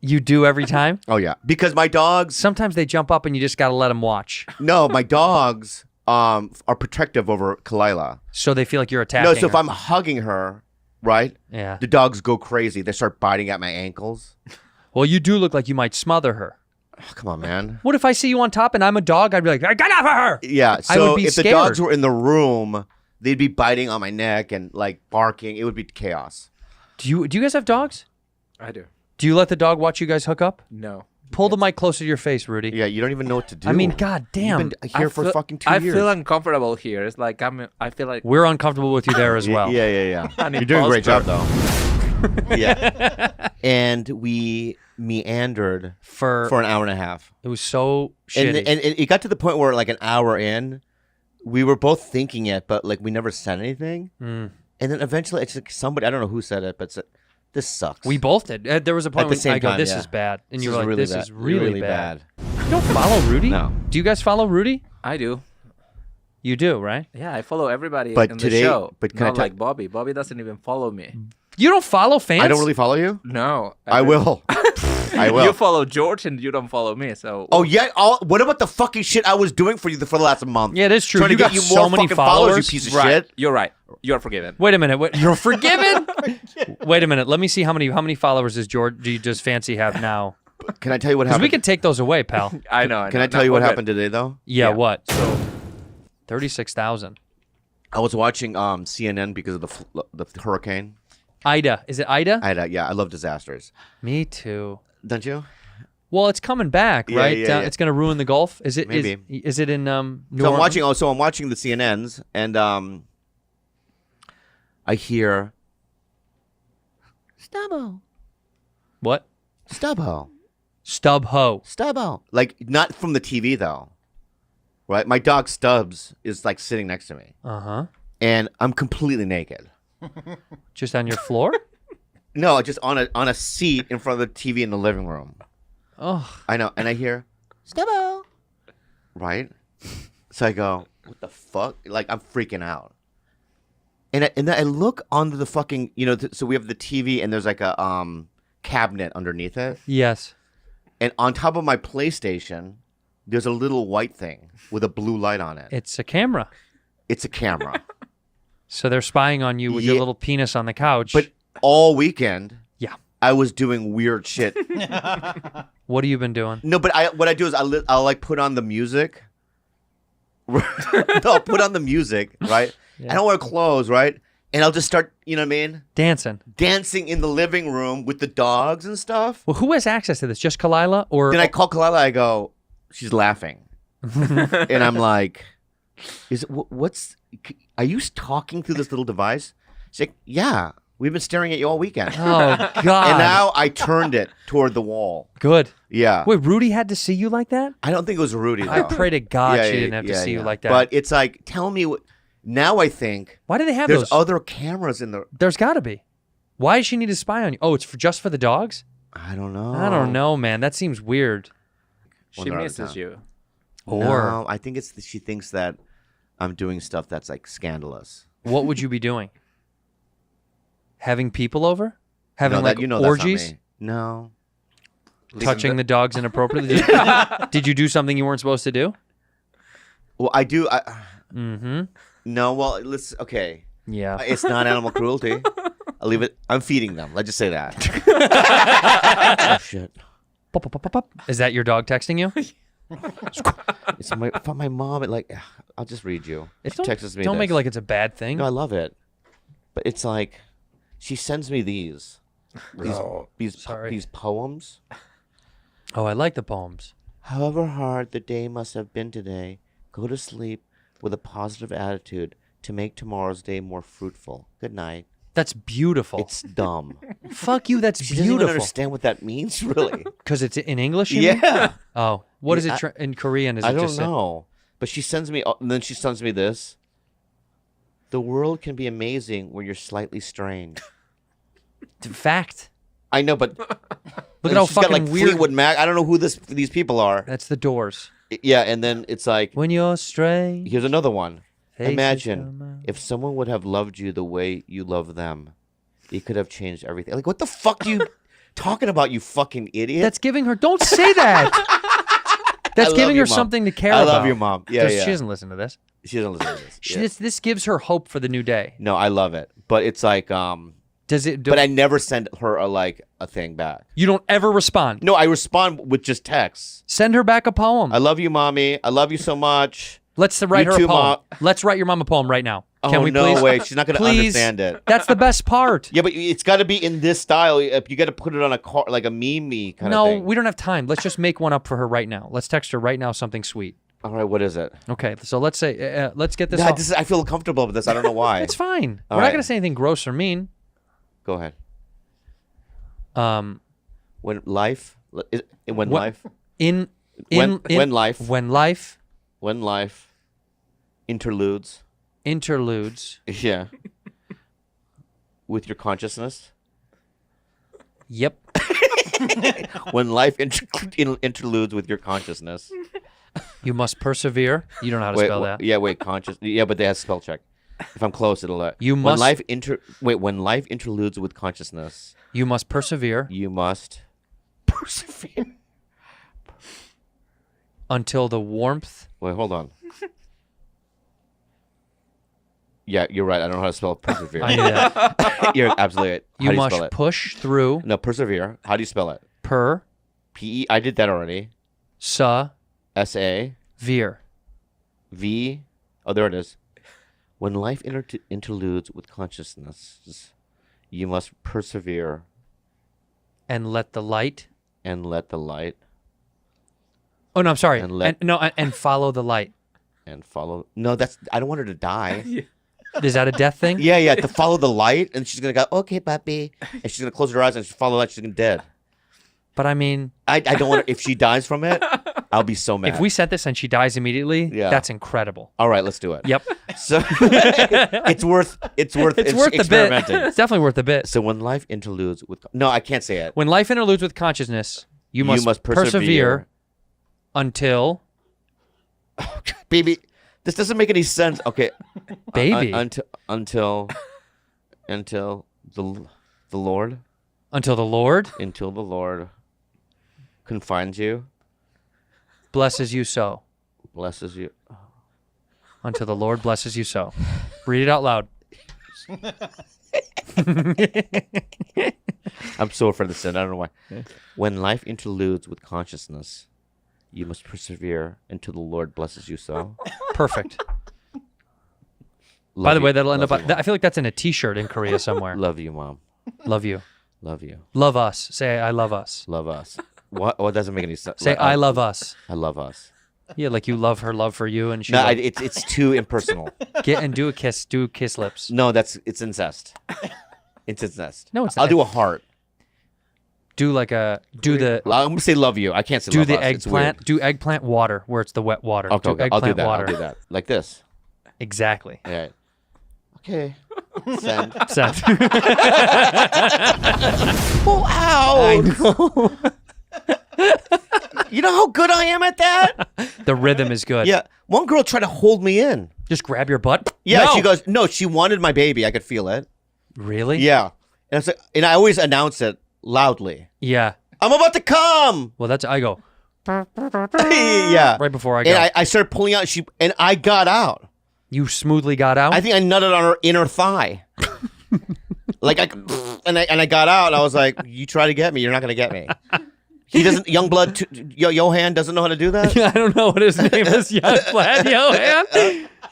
You do every time? Oh, yeah. Because my dogs, Sometimes they jump up and you just got to let them watch. no, my dogs are protective over Kalila. So they feel like you're attacking No, so if her. I'm hugging her, right? Yeah. The dogs go crazy. They start biting at my ankles. Well, you do look like you might smother her. Oh, come on, man. What if I see you on top and I'm a dog? I'd be like, I got off of her. Yeah, I would so be if scared. the dogs were in the room, they'd be biting on my neck and like barking. It would be chaos. Do you guys have dogs? I do. Do you let the dog watch you guys hook up? No. Pull the mic closer to your face, Rudy. Yeah, you don't even know what to do. I mean, god damn. You've been here for fucking 2 I years. feel uncomfortable here. It's like I feel like We're uncomfortable with you there as well. Yeah. I need You're doing a great job, posture. though. Yeah. And we meandered For for an hour and a half. it was so And, shitty. and it got to the point where, like, an hour in, we were both thinking it, but, like, we never said anything. Mm. And then eventually, it's like somebody, I don't know who said it, but said, this sucks. We both did. There was a point At the when same I go, time, this yeah. is bad. And This you is were like, really this bad. is really, Really bad. You don't follow Rudy? No. Do you guys follow Rudy? I do. You do, right? Yeah, I follow everybody But in today- the show. but can I not tell- like Bobby. Bobby doesn't even follow me. You don't follow fans? I don't really follow you? No. I will. I will. You follow George and you don't follow me. So Oh, yeah? What about the fucking shit I was doing for you for the last month? Yeah, it is true. Trying You to get got you so more many fucking followers, followers. you piece of right. shit. You're right. You're forgiven. Wait a minute. You're forgiven? Wait a minute. Let me see how many followers does Fancy have now? Can I tell you what Because happened? we can take those away, pal. I know. Can I tell you what happened today, though? Yeah, Yeah. what? So 36,000. I was watching CNN because of the hurricane. Ida. Is it Ida? I love disasters. Me too. Don't you? Well, it's coming back, Yeah, right? yeah. It's going to ruin the Gulf. Is it? Maybe. Is it in New So I'm Orleans? watching the CNNs, and I hear Stubbo, What? Stubbo, Stub ho. Stubbo. Like not from the TV though. right? My dog Stubbs is like sitting next to me, and I'm completely naked. Just on your floor? No, just on a seat in front of the TV in the living room. Oh, I know, and I hear Stubbo, right? So I go, what the fuck? Like I'm freaking out, and then I look onto the fucking, so we have the TV and there's like a cabinet underneath it, yes. and on top of my PlayStation, there's a little white thing with a blue light on it. It's a camera. It's a camera. So they're spying on you with your Yeah. little penis on the couch. But all weekend, yeah. I was doing weird shit. What have you been doing? No, but what I do is I'll like put on the music. No, I'll put on the music, right? Yeah. I don't wear clothes, right? And I'll just start, you know what I mean? Dancing. Dancing in the living room with the dogs and stuff. Well, who has access to this? Just Kalila? Or Then I call Kalila, I go, she's laughing. And I'm like, are you talking through this little device? She's like, yeah, we've been staring at you all weekend. Oh, God. And now I turned it toward the wall. Good. Yeah. Wait, Rudy had to see you like that? I don't think it was Rudy, though. I pray to God Yeah, she yeah, didn't have to yeah, see you yeah. like that. But it's like, tell me what. Now I think why do they have there's those? other cameras in the. There's got to be. Why does she need to spy on you? Oh, it's just for the dogs? I don't know. I don't know, man. That seems weird. She they're out of misses town. you. Or No, I think it's she thinks that I'm doing stuff that's like scandalous. what would you be doing? Having people over? Having No, like that's not orgies? me. No. Touching the dogs inappropriately? Did you do something you weren't supposed to do? Well, I do. Mm-hmm. No, well, let's. Okay. Yeah. It's not animal cruelty. I'll leave it. I'm feeding them. Let's just say that. Oh, shit. Pop, pop, pop, pop, pop. Is that your dog texting you? It's my mom. I'll just read you. She texts me. Don't make it this. like it's a bad thing. No, I love it, but it's like she sends me these Sorry. these poems. Oh, I like the poems. However hard the day must have been today, go to sleep with a positive attitude to make tomorrow's day more fruitful. Good night. That's beautiful. It's dumb. Fuck you. That's She doesn't even beautiful. understand what that means, really. Because it's in English. You mean? Yeah. Oh, what is Yeah, it in Korean? Is I it don't just know. But she sends me, and then she sends me this. The world can be amazing when you're slightly strange. Fact. I know, but Look at how she's got fucking like weird. Fleetwood Mac. I don't know who these people are. That's the Doors. Yeah, and then it's like, When you're strange. here's another one. faces Imagine come out. if someone would have loved you the way you love them, it could have changed everything. Like, what the fuck are you talking about, you fucking idiot? That's giving her. Don't say that. That's love giving you, her Mom. something to care I about. love you, Mom. Yeah, Does- yeah. She doesn't listen to this. She doesn't listen to this. She, Yeah. this gives her hope for the new day. No, I love it, but it's like, Does it? but I never send her a thing back. You don't ever respond. No, I respond with just texts. Send her back a poem. I love you, mommy. I love you so much. Let's write You her too, a poem. Mom. Let's write your mom a poem right now. Can Oh, we no please? way. She's not going to Please. understand it. That's the best part. Yeah, but it's got to be in this style. You got to put it on a car, like a meme kind of No, thing. we don't have time. Let's just make one up for her right now. Let's text her right now something sweet. All right, what is it? Okay, so let's say let's get this. Yeah, off. I feel comfortable with this. I don't know why. It's fine. All We're not right. gonna say anything gross or mean. Go ahead. Um, When life, when What- life, in when life, when life when life interludes, interludes. yeah, with your consciousness. Yep. When life interludes with your consciousness. You must persevere. You don't know how to Wait, spell that. yeah, wait, conscious. Yeah, but they have spell check. If I'm close, it'll let. You When must- life when life interludes with consciousness, You must persevere you must persevere. until the warmth. Wait, hold on. Yeah, you're right. I don't know how to spell persevere. I knew that. You're absolutely right. How You do you must spell it? push through No, persevere. How do you spell it? per P-E. I did that already. sa S-A-V. veer. Oh, there it is. When life interludes with consciousness, you must persevere And let the light. and let the light Oh no, I'm sorry. And let- And follow the light. and follow. No, I don't want her to die. Is that a death thing? Yeah, to follow the light, and she's gonna go, okay, puppy, and she's gonna close her eyes and she'll follow the light. She's gonna be dead. But I mean, I don't want. If she dies from it, I'll be so mad. if we set this and she dies immediately, Yeah. that's incredible. All right, let's do it. Yep. So it's worth It's worth the bit. experimenting. It's definitely worth the bit. So when life interludes with no, I can't say it. When life interludes with consciousness, you must persevere until Baby, this doesn't make any sense. Okay, baby until the Lord until the Lord confines you, blesses you so. blesses you. Until the Lord blesses you so. Read it out loud. I'm so afraid of sin. I don't know why. When life interludes with consciousness, you must persevere until the Lord blesses you so. Perfect. Love By the you- way, that'll end love up. you, Mom. I feel like that's in a T-shirt in Korea somewhere. Love you, Mom. Love you. Love you. Love us. Say I love us. Love us. What doesn't make any sense? Say I love us. I love us. Yeah, like you love her love for you, and she No, love- it's too impersonal. get and do a kiss. Do kiss lips. No, it's incest. It's incest. No, it's I'll not. do a heart. Do like a do the I'm gonna say love you. I can't say do love the us. It's eggplant. weird. Do eggplant water where it's the wet water. Okay, do okay. I'll do eggplant that. water. I'll do that. Like this. Exactly. All right. Okay. Send. Seth. Pull out. You know how good I am at that? The rhythm is good. Yeah. One girl tried to hold me in. Just grab your butt. Yeah. No. She goes, no, she wanted my baby. I could feel it. Really? Yeah. And I was like, and I always announce it loudly. Yeah. I'm about to come. Well, that's I go Yeah. right before I go. And I started pulling out. And I got out. You smoothly got out. I think I nutted on her inner thigh. Like and I got out. And I was like, you try to get me, you're not gonna get me. He doesn't. Youngblood Johan doesn't know how to do that. I don't know what his name is. Young Vlad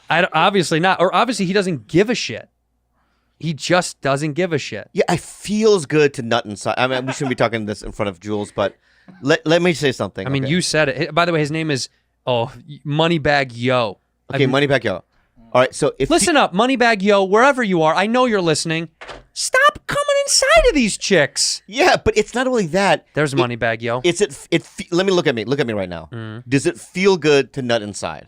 Johan. Obviously not. Or obviously he doesn't give a shit. He just doesn't give a shit. Yeah, it feels good to nut inside. I mean, we shouldn't be talking this in front of Jules, but let me say something. I mean, okay? you said it. By the way, his name is Moneybag Yo. Okay, Moneybag Yo. All right, so if Listen up, Moneybag Yo, wherever you are. I know you're listening. Stop coming inside of these chicks. yeah, but it's not only that. There's Moneybag Yo. Let me look at me. Look at me right now. Does it feel good to nut inside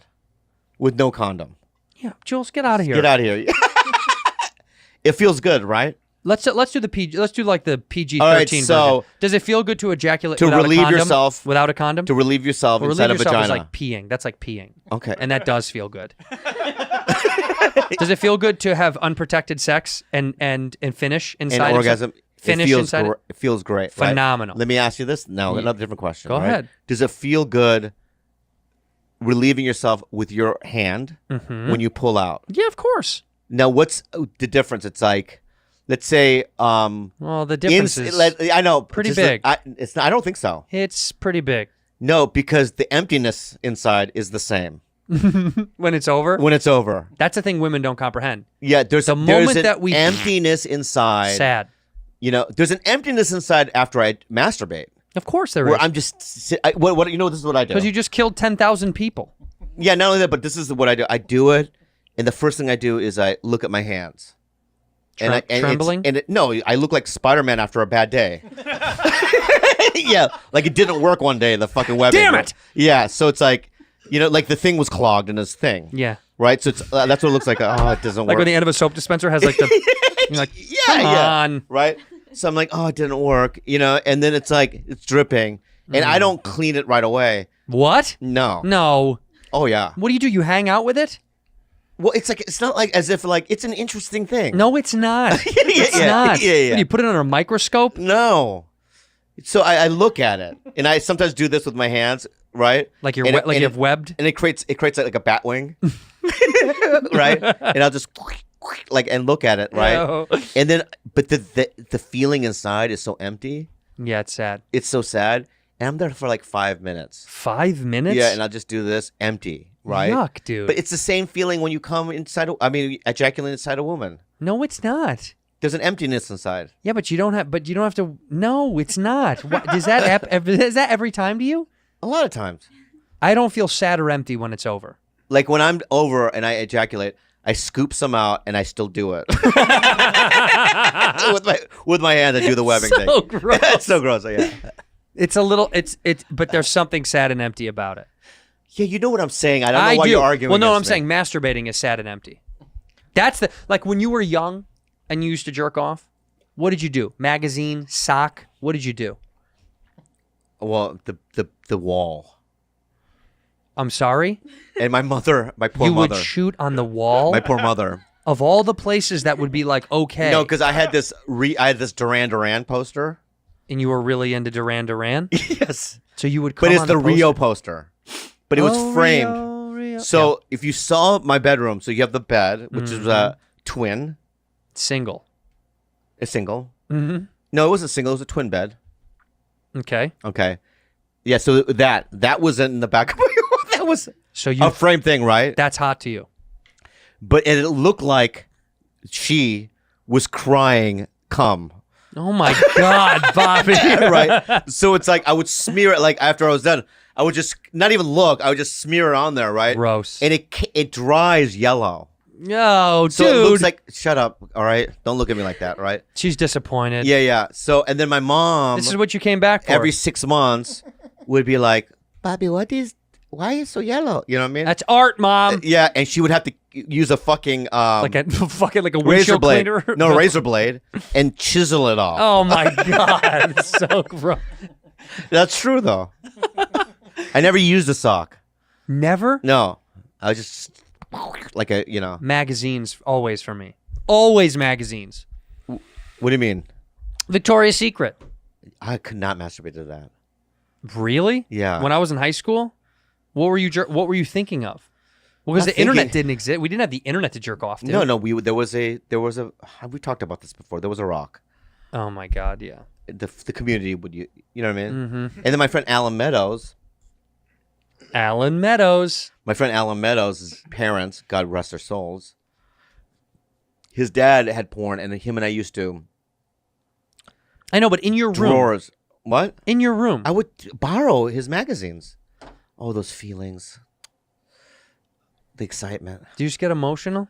with no condom? Yeah, Jules, get out of here. Get out of here. It feels good, right? Let's do the PG. Let's do like the PG-13 All right, version. so- Does it feel good to ejaculate To without relieve a condom? yourself- without a condom? To relieve yourself Well, inside relieve a yourself vagina. is like peeing. That's like peeing. Okay. And that does feel good. Does it feel good to have unprotected sex and finish inside? An of orgasm. Finish inside. It feels great. right? Phenomenal. Let me ask you this. No, another different question. Go right? ahead. Does it feel good relieving yourself with your hand when you pull out? Yeah, of course. Now, what's the difference? It's like, let's say, Well, the difference is I know, pretty just big. it's not. I don't think so. it's pretty big. No, because the emptiness inside is the same When it's over, when it's over. that's the thing women don't comprehend. Yeah, there's The there's moment an that we- emptiness inside. Sad. You know, there's an emptiness inside after I masturbate, Of course there where is. I'm just what you know. This is what I do. Because you just killed 10,000 people. Yeah, not only that, but this is what I do. I do it, and the first thing I do is I look at my hands. Trembling? No, I look like Spider-Man after a bad day. Yeah, like it didn't work one day, the fucking web. Damn it! Yeah, so it's like, you know, like the thing was clogged in this thing. Yeah. Right? So it's that's what it looks like. Oh, it doesn't Like work. when the end of a soap dispenser has like the. You're like, yeah, come yeah. on. Right? So I'm like, oh, it didn't work, you know, and then it's like, it's dripping, and I don't clean it right away. What? No. No. Oh, yeah. What do? You hang out with it? Well, it's like, it's not like as if like, it's an interesting thing. No, it's not. It's yeah, not. yeah, yeah. What, do you put it under a microscope? No. So I look at it, and I sometimes do this with my hands, right? Like you're And like and you've webbed? and it creates like a bat wing, right? And I'll just like and look at it, right? No. And then, but the feeling inside is so empty. Yeah, it's sad. It's so sad, and I'm there for like 5 minutes. 5 minutes? Yeah, and I'll just do this empty, right? Yuck, dude. But it's the same feeling when you come inside. Ejaculate inside a woman. No, it's not. There's an emptiness inside. Yeah, but you don't have. But you don't have to. No, it's not. What, is that is that every time to you? A lot of times. I don't feel sad or empty when it's over. Like when I'm over and I ejaculate, I scoop some out and I still do it with my hand. I do the webbing So thing. gross. It's so gross. Yeah. It's a little. But there's something sad and empty about it. Yeah, you know what I'm saying. I don't know why you're arguing. Well, no, I'm against me. saying masturbating is sad and empty. That's the like when you were young and you used to jerk off. What did you do? Magazine, sock. What did you do? Well, the wall. I'm sorry. And my mother, my poor You mother. would shoot on the wall. My poor mother. Of all the places that would be like okay. No, because I had this Duran Duran poster. And you were really into Duran Duran. Yes. So you would come But it's on the Rio poster. poster. But it was Oh, framed. Rio. So if you saw my bedroom, so you have the bed, which is a twin, Single. a single. Mm-hmm. No, it wasn't single. It was a twin bed. Okay. Okay. Yeah. So that was in the back of my room. That was So you a frame thing, right? that's hot to you. But it looked like she was crying cum. Oh my God, Bobby. Right. So it's like I would smear it like after I was done. I would just not even look. I would just smear it on there, right? Gross. And it dries yellow. No, So dude. it looks like shut up, all right? Don't look at me like that, right? She's disappointed. Yeah, yeah. So and then my mom This is what you came back for. every 6 months would be like, Bobby, why is it so yellow? You know what I mean? That's art, Mom. Yeah, and she would have to use a fucking Like a fucking like a razor windshield blade. cleaner. No, razor blade and chisel it off. Oh my God, it's so gross. That's true though. I never used a sock. Never. No. I was just like a, Magazines always for me. Always magazines. What do you mean? Victoria's Secret. I could not masturbate to that. Really? Yeah. When I was in high school, what were you thinking of? Well, because Not the internet thinking- didn't exist. We didn't have the internet to jerk off to. No, there was a we talked about this before. There was a rock. Oh my God, yeah. The community would you know what I mean? Mm-hmm. And then my friend Alan Meadows, his parents, God rest their souls. His dad had porn, and him and I used to I know, but in your room. drawers. What? In your room. I would borrow his magazines. Oh, those feelings, the excitement. Do you just get emotional?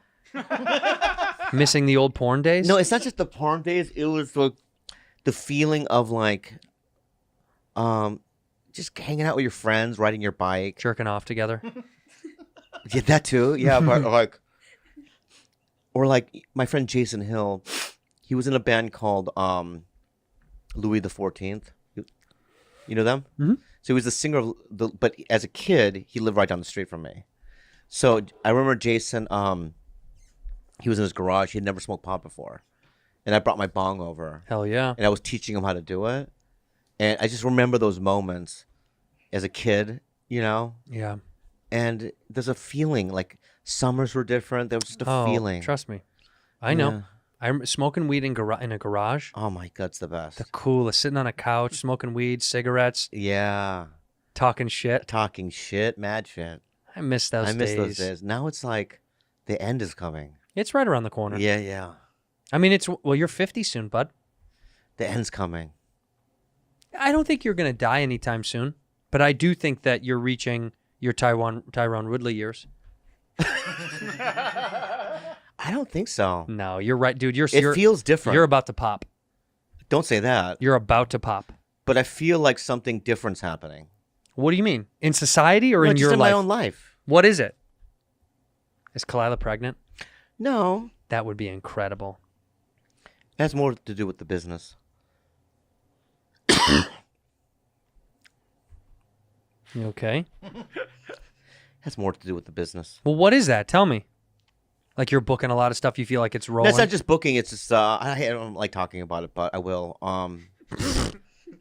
Missing the old porn days? No, it's not just the porn days. It was the feeling of like, just hanging out with your friends, riding your bike. Jerking off together. Yeah, that too. Yeah, but like, or like my friend Jason Hill, he was in a band called Louis the 14th. You know them? Mm-hmm. So he was the singer of but as a kid, he lived right down the street from me. So I remember Jason. He was in his garage. He had never smoked pot before, and I brought my bong over, Hell yeah. and I was teaching him how to do it. And I just remember those moments as a kid, Yeah. And there's a feeling like summers were different. There was just a feeling. Trust me. I know. Yeah. I'm smoking weed in a garage. Oh my God, it's the best. The coolest. Sitting on a couch, smoking weed, cigarettes, Yeah. talking shit. Talking shit, mad shit. I miss those I miss days. those days. Now it's like the end is coming. It's right around the corner. Yeah, yeah. I mean, you're 50 soon, bud. The end's coming. I don't think you're going to die anytime soon, but I do think that you're reaching your Tyrone Woodley years. I don't think so. No, you're right, dude. It feels different. You're about to pop. Don't say that. You're about to pop. But I feel like something different's happening. What do you mean? In society or No, in just your in life? my own life. What is it? Is Kalila pregnant? No. That would be incredible. It has more to do with the business. You okay? Has more to do with the business. Well, what is that? Tell me. Like you're booking a lot of stuff. You feel like it's No, rolling. it's not just booking. It's just I don't like talking about it, but I will.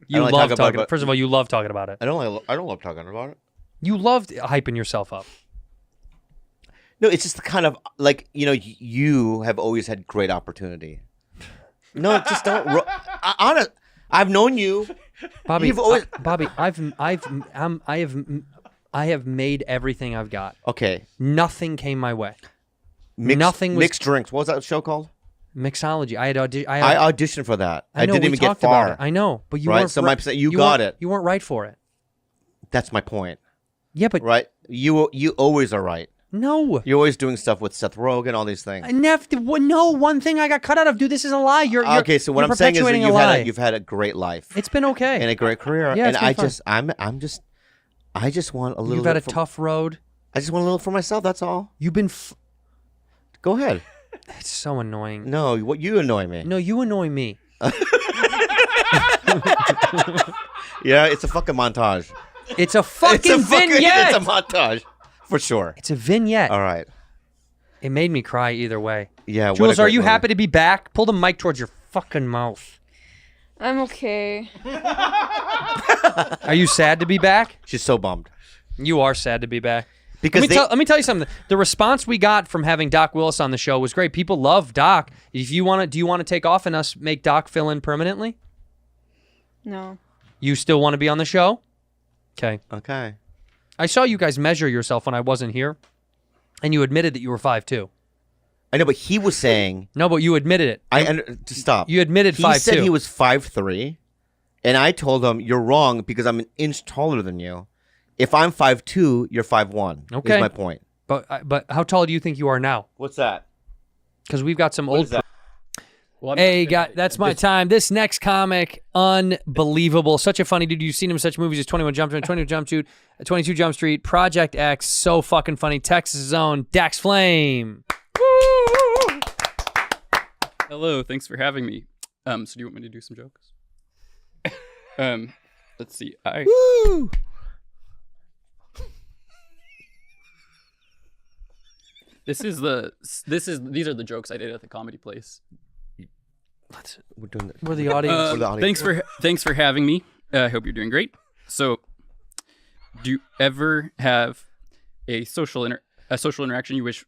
You like love talking about talking. it, but- First of all, you love talking about it. I don't love talking about it. You loved hyping yourself up. No, it's just the kind of like you have always had great opportunity. No, just don't. Honest, I've known you. Bobby, You've always- Bobby, I have made everything I've got. Okay. Nothing came my way. Mixed, Nothing was- mixed drinks. What was that show called? Mixology. I I auditioned for that. I know, didn't we even get talked about far. it. I know, but you Right, weren't so right. you got weren't- it. You weren't right for it. That's my point. Yeah, but Right? You always are right. No. You're always doing stuff with Seth Rogen, all these things. No, one thing I got cut out of, dude. This is a lie. You're Okay, so what you're I'm saying is that perpetuating a lie. you've had a great life It's been okay. and a great career, Yeah, and it's been I just want a little. You've had a bit for, tough road. I just want a little for myself. That's all. You've been. Go ahead. It's so annoying. No, what you annoy me. No, you annoy me. Yeah, it's a fucking montage. It's a fucking vignette. It's a montage, for sure. It's a vignette. All right. It made me cry either way. Yeah. what a Jules, are great you movie. happy to be back? Pull the mic towards your fucking mouth. I'm okay. Are you sad to be back? She's so bummed You are sad to be back. because Let me tell you something. The response we got from having Doc Willis on the show was great. People love Doc. If you want to, do you want to take off and us make Doc fill in permanently? No. You still want to be on the show? Okay. Okay. I saw you guys measure yourself when I wasn't here, and you admitted that you were 5'2". I know, but he was saying. No, but you admitted it. To stop. You admitted He 5'2". said he was 5'3", and I told him you're wrong because I'm an inch taller than you. If I'm 5'2", you're 5'1". Okay. Is my point. But how tall do you think you are now? What's that? Because we've got some What old. is that? Well, I'm Hey, not- that's my time. This next comic, unbelievable. Such a funny dude. You've seen him in such movies as 21 Jump Street, 22 Jump Street, Project X. So fucking funny. Texas' own Dax Flame. Hello, thanks for having me. So do you want me to do some jokes? Let's see. Woo! These are the jokes I did at the comedy place. We're doing it. We're the audience. For the audience. Thanks for having me. I hope you're doing great. So, do you ever have a social interaction you wish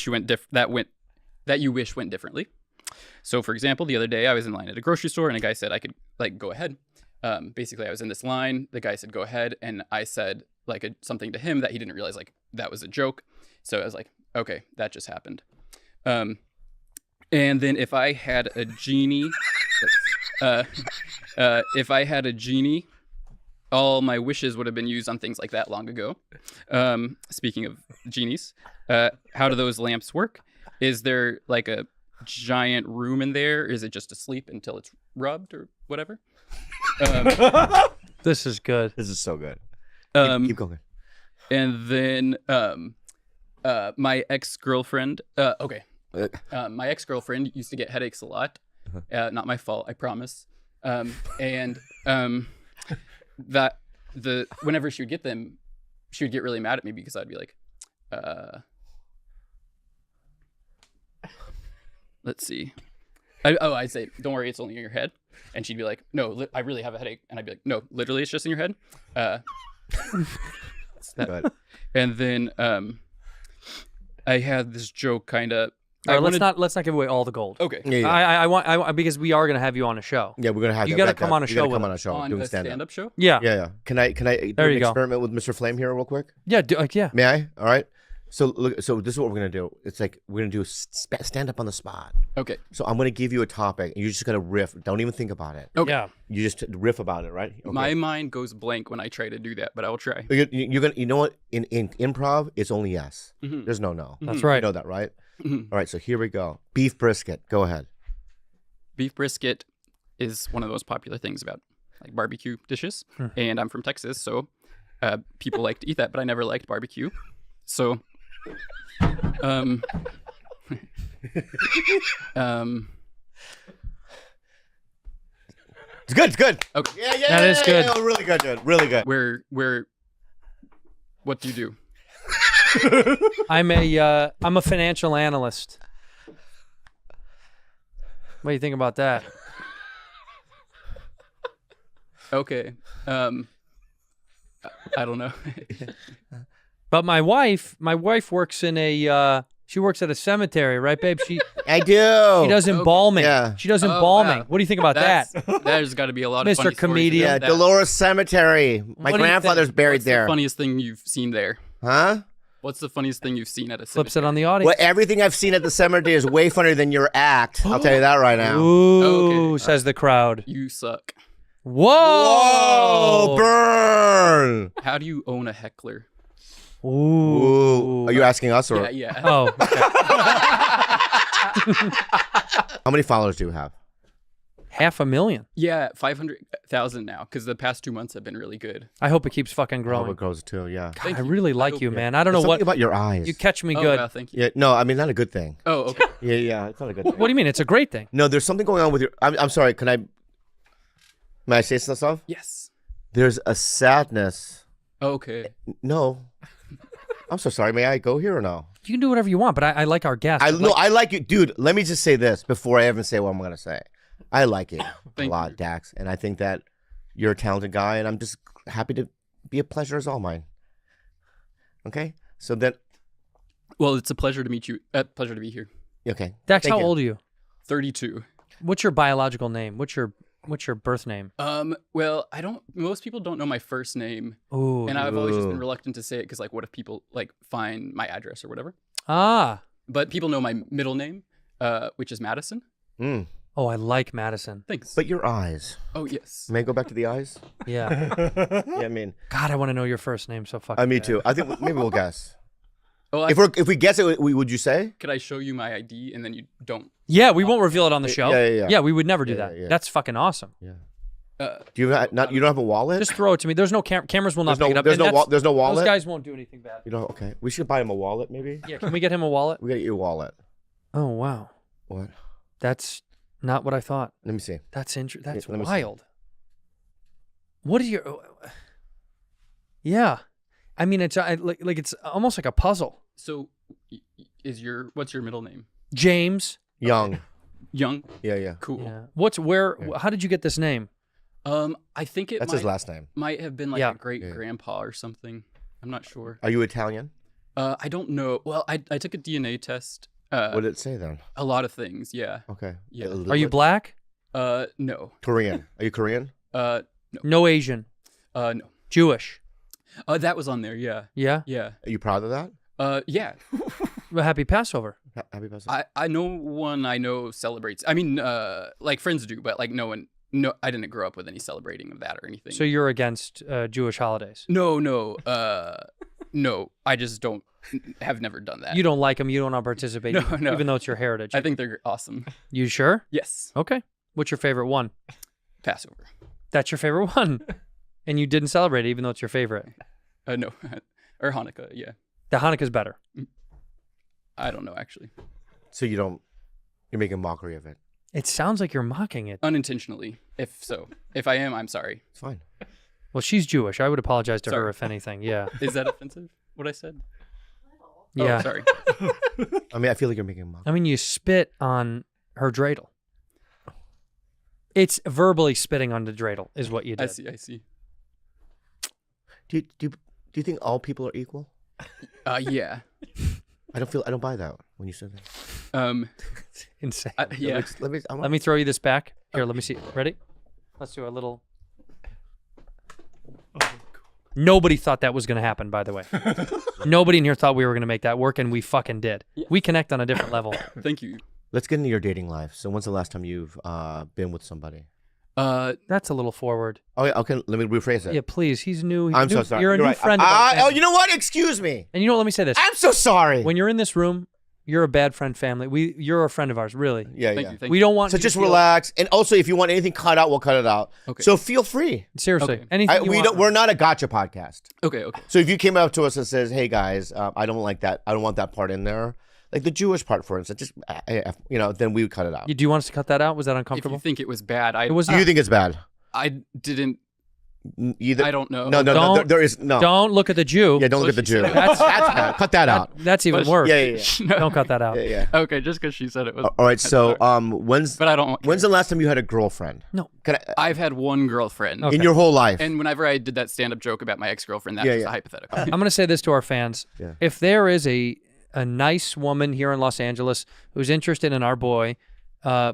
went differently? So, for example, the other day I was in line at a grocery store and a guy said I could go ahead. Basically, I was in this line. The guy said go ahead, and I said something to him that he didn't realize that was a joke. So I was like, okay, that just happened. And then if I had a genie, all my wishes would have been used on things like that long ago. Speaking of genies, how do those lamps work? Is there a giant room in there? Is it just asleep until it's rubbed or whatever? This is good. This is so good. Keep going. And then my ex-girlfriend. My ex-girlfriend used to get headaches a lot. Not my fault, I promise. Whenever she would get them, she would get really mad at me because I'd be like, let's see. I'd say, don't worry, it's only in your head. And she'd be like, no, I really have a headache. And I'd be like, no, literally, it's just in your head. Good. And then I had this joke kind of. All right, let's not give away all the gold. Okay. Yeah, yeah. I want because we are gonna have you on a show. Yeah, we're gonna have You that. gotta come on a You show gotta come with on a show On doing a stand-up. stand-up show. Yeah. Yeah. Can I do There an you go. experiment with Mr. Flame here real quick? Yeah. Yeah. May I? All right. So look. So this is what we're gonna do. It's we're gonna do stand up on the spot. Okay. So I'm gonna give you a topic, and you're just gonna riff. Don't even think about it. Okay. Yeah. You just riff about it, right? Okay. My mind goes blank when I try to do that, but I will try. You're gonna. You know what? In improv, it's only yes. Mhm. There's no. That's right. You know that, right? Mhm. All right. So here we go. Beef brisket. Go ahead. Beef brisket is one of the most popular things about barbecue dishes, and I'm from Texas, so people like to eat that, but I never liked barbecue. So, It's good. It's good. Okay. Yeah. That is good. Yeah, really good, dude. Really good. What do you do? I'm a financial analyst. What do you think about that? Okay. I don't know. But my wife works in she works at a cemetery, right, babe? She I do. does embalming. Yeah. She does Oh, embalming. wow. What do you think about that? There's got to be a lot of Mr. funny stories Comedian. Yeah, about that. Dolores Cemetery. My What do you grandfather's think? buried What's the there. funniest thing you've seen there? Huh? What's the funniest thing you've seen at a Flips it cemetery? on the audience. Well, everything I've seen at the cemetery is way funnier than your act. I'll tell you that right now. Ooh, Okay. says the crowd. You suck. Whoa! Whoa, burn! How do you own a heckler? Ooh. Are you asking us or Yeah, yeah. Oh, okay. how many followers do you have? 500,000. Yeah, 500,000 now because the past 2 months have been really good. I hope it keeps fucking I hope growing. it grows too. Yeah. God, I really like hope- you, yeah. man. I don't know There's what something about your eyes. you catch me Oh, good. wow, thank you. Yeah. No, I mean not a good thing. Oh, okay. Yeah. It's not a good thing. What do you mean? It's a great thing. No, there's something going on with your. I'm sorry. May I say some stuff? Yes. There's a sadness. Okay. No. I'm so sorry. May I go here or no? You can do whatever you want, but I like our guests. I like you, dude. Let me just say this before I even say what I'm gonna say. I like it a Thank lot, you. Dax, and I think that you're a talented guy, and I'm just happy to be a pleasure as all mine. Okay, so then, Well, it's a pleasure to meet you. Pleasure to be here. okay, Dax, Thank how you. old are you? 32. What's your biological name? What's your birth name? Well, most people don't know my first name, Ooh. and I've always just been Ooh. reluctant to say it because, like, what if people like find my address or whatever? Ah. But people know my middle name, which is Madison. Mm. Oh, I like Madison. Thanks. But your eyes. Oh yes. May I go back to the eyes? Yeah. Yeah, I mean, God, I want to know your first name so fucking me bad. too. I think maybe we'll guess. Oh, If we guess it, would you say? could I show you my ID and then you don't? Yeah, we won't reveal it on the show. Yeah. We would never do Yeah, that. yeah. That's fucking awesome. Yeah. Uh, Do you not? You don't have a wallet? Just throw it to me. There's no cameras will not There's pick it no. up. There's And no. that's- There's no wallet. Those guys won't do anything bad. You know. Okay. We should buy him a wallet, maybe. Yeah, can we get him a wallet? We gotta get you a wallet. Oh wow, What? that's not what I thought. Let me see. That's That's let me see. wild. What is your? Yeah, I mean it's like it's almost like a puzzle. so, what's your middle name? James. Young. Young. Yeah. Cool. Yeah. How did you get this name? I think it That's might, his last name. might have been like Yeah. a great grandpa or something. I'm not sure. Are you Italian? I don't know. Well, I took a DNA test. What did it say then? A lot of things. Yeah. Okay. Yeah. Are you black? No. Korean? Are you Korean? No. No Asian. No. Jewish. That was on there. Yeah. Yeah. Yeah. Are you proud of that? Yeah. Well, happy Passover. Happy Passover. I no one I know celebrates. I mean, like friends do, but like no one. No, I didn't grow up with any celebrating of that or anything. So you're against Jewish holidays. No. No. I just have never done that. You don't like them. You don't want to participate. No. Even though it's your heritage. I think they're awesome. You sure? Yes. Okay. What's your favorite one? Passover. That's your favorite one. And you didn't celebrate it, even though it's your favorite. No. Or Hanukkah. Yeah. The Hanukkah's better. I don't know actually. So you're making a mockery of it. It sounds like you're mocking it. Unintentionally. If I am, I'm sorry. It's fine. Well, she's Jewish. I would apologize to her Sorry. if anything. Yeah. Is that offensive? What I said? Yeah. Oh, sorry. I mean, I feel like you're making a mockery. I mean, you spit on her dreidel. It's verbally spitting on the dreidel is what you did. I see. Do you think all people are equal? Yeah. I don't buy that when you said that. Insane. Yeah. Let Let me throw you this back. Here, let me see. Ready? Let's do a little. Nobody thought that was going to happen, by the way. Nobody in here thought we were going to make that work, and we fucking did. We connect on a different level. Thank you. Let's get into your dating life. So when's the last time you've been with somebody? That's a little forward. Oh, yeah, okay. Let me rephrase it. Yeah, please. He's new. He's I'm new. so sorry. You're a new right. friend. Of our Oh, family. you know what? Excuse me. And you know what? Let me say this. I'm so sorry. When you're in this room, you're a bad friend family. You're a friend of ours, really. Yeah, Thank yeah. you. Thank We you. don't want So you to just feel- relax. And also, if you want anything cut out, we'll cut it out. Okay. So feel free. Seriously. Okay. Anything you want. We're not a gotcha podcast. Okay. So if you came up to us and says, "Hey guys, I don't like that. I don't want that part in there," like the Jewish part, for instance, just then we would cut it out. Do you want us to cut that out? Was that If uncomfortable? you think it was bad, It was Do you not. think it's bad? I didn't. Either. I don't know. No. Don't- There is no. Don't look at the Jew. Yeah, don't look at the Jew. That's- That's bad. Cut that out. That's even But- worse. Yeah. Don't cut that out. Yeah. Okay, just because she said it was. All right. So, Sorry. when's But I don't. the last time you had a girlfriend? No. Can I've had one girlfriend, Okay. in your whole life? and whenever I did that stand-up joke about my ex-girlfriend, that Yeah, was yeah. a hypothetical. I'm going to say this to our fans. Yeah. If there is a nice woman here in Los Angeles who's interested in our boy,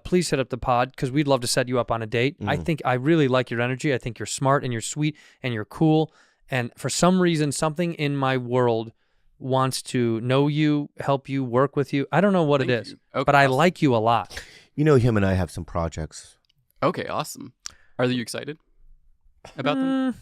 please hit up the pod because we'd love to set you up on a date. I really like your energy. I think you're smart and you're sweet and you're cool. And for some reason, something in my world wants to know you, help you, work with you. I don't know what it Thank is, you. Okay, but I awesome. like you a lot. You know, him and I have some projects. Okay, awesome. Are you excited about them?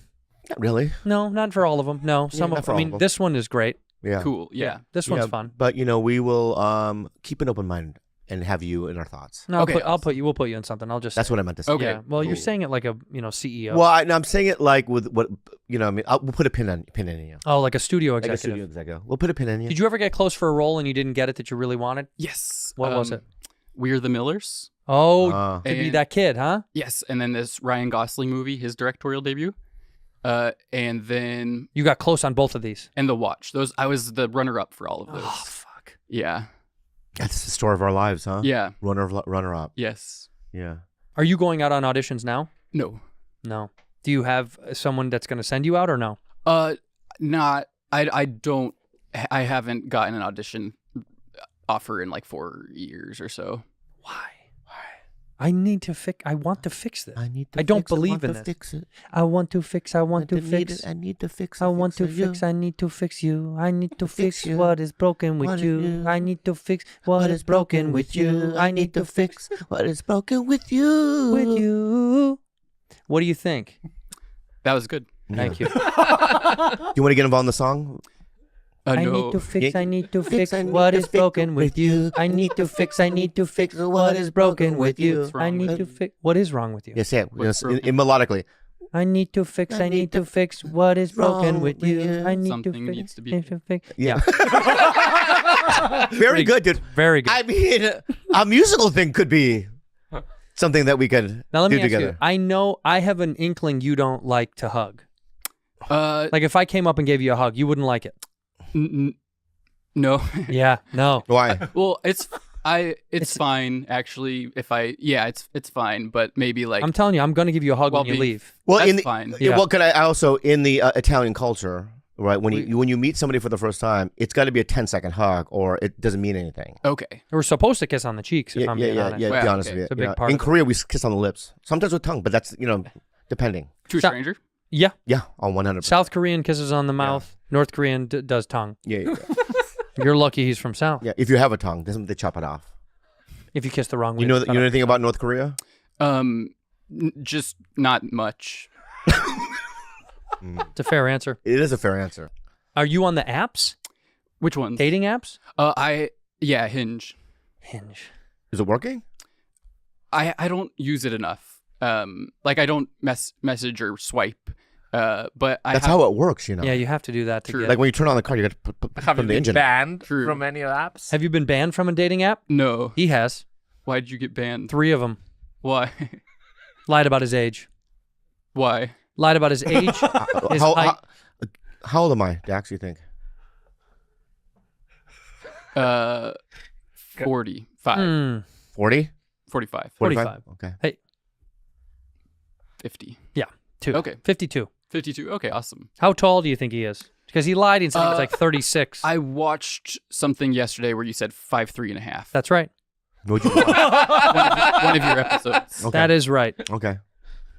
Not really. No, not for all of them. No, some not of. for I all mean, of 'em. this one is great. Yeah. Cool. Yeah. This one's Yeah, fun. But we will keep an open mind and have you in our thoughts. No, Okay, I'll put you. We'll put you in something. I'll just. That's what I meant to say. Okay. Yeah. Well, you're Cool. saying it like a CEO. Well, I'm saying it like with what I mean. We'll put a pin in you. Oh, like a studio Like a executive. studio executive. We'll put a pin in you. Did you ever get close for a role and you didn't get it that you really wanted? Yes. What was it? We're the Millers. Oh, to be And- that kid, huh? Yes, and then this Ryan Gosling movie, his directorial debut, and then You got close on both of these. and The Watch. Those I was the runner-up for all of those. Oh, fuck. Yeah. That's the story of our lives, huh? Yeah. Runner up. Yes. Yeah. Are you going out on auditions now? No. No. Do you have someone that's going to send you out or no? Not. I don't. I haven't gotten an audition offer in like 4 years or so. Why? I need to fix. I want to fix this. I need to. I don't fix it, believe want in to this. Fix it. I want to fix. I want to fix. I need to fix it. I want to you. fix. I need to fix you. I need to Fix fix you. what is broken with What is you. you. I need to fix what is broken with you. I need to fix what is broken with you. with you. What do you think? That was good. Thank you. Do you want to get involved in the song? No. I need to fix. Yeah. I need to Fix, fix I need what to is fix broken with with you. you. I need to fix. I need to fix what is broken with you. What's wrong I need with to fix. What is wrong with you? Yes, yeah. What's In, broken? in melodically. I need to fix. I need to fix what is broken with you. I need Something to fix. needs to be- need to fix. Yeah. Very good, dude. Very good. I mean, a musical thing could be something that we could Now let do me ask together. you. I know I have an inkling you don't like to hug. Uh, Like if I came up and gave you a hug, you wouldn't like it. no. Yeah. No. Why? Well, it's It's- fine actually. If it's fine, but maybe like I'm telling you, I'm going to give you a hug Well, when you leave. Well, That's in the, fine. Yeah. Well, could I also in the Italian culture, right? When you meet somebody for the first time, it's got to be a 10-second hug, or it doesn't mean anything. okay. We're supposed to kiss on the cheeks. If I'm being honest. To Well, be honest okay. with you, It's a big Yeah. part In of it. Korea, we kiss on the lips, sometimes with tongue, but that's depending. To a So- stranger. Yeah. Yeah, on 100%. South Korean kisses on the mouth. North Korean does tongue. Yeah. You're lucky he's from South. Yeah. If you have a tongue, doesn't they chop it off? If you kiss the wrong way. You know it's you know not anything about North Korea? Just not much. It's a fair answer. It is a fair answer. Are you on the apps? Which ones? Dating apps? Hinge. Hinge. Is it working? I don't use it enough. Like I don't message or swipe. But I That's have, how it works, you know. Yeah, you have to do that to True. get. Like when you turn on the car, you got to put Have you the been engine. banned True. from any apps? Have you been banned from a dating app? No. He has. Why did you get banned? 3 of them. Why? Lied about his age. Why? Lied about his age. his height. How old am I, Dax? You think? 45. Hmm. 40? 45. 45. Okay. Hey, 50. 2. Okay. 52. 52. Okay, awesome. How tall do you think he is? Because he lied and said he was like 36. I watched something yesterday where you said 5'3.5". That's right. What'd you want? One of your episodes. Okay. That is right. Okay.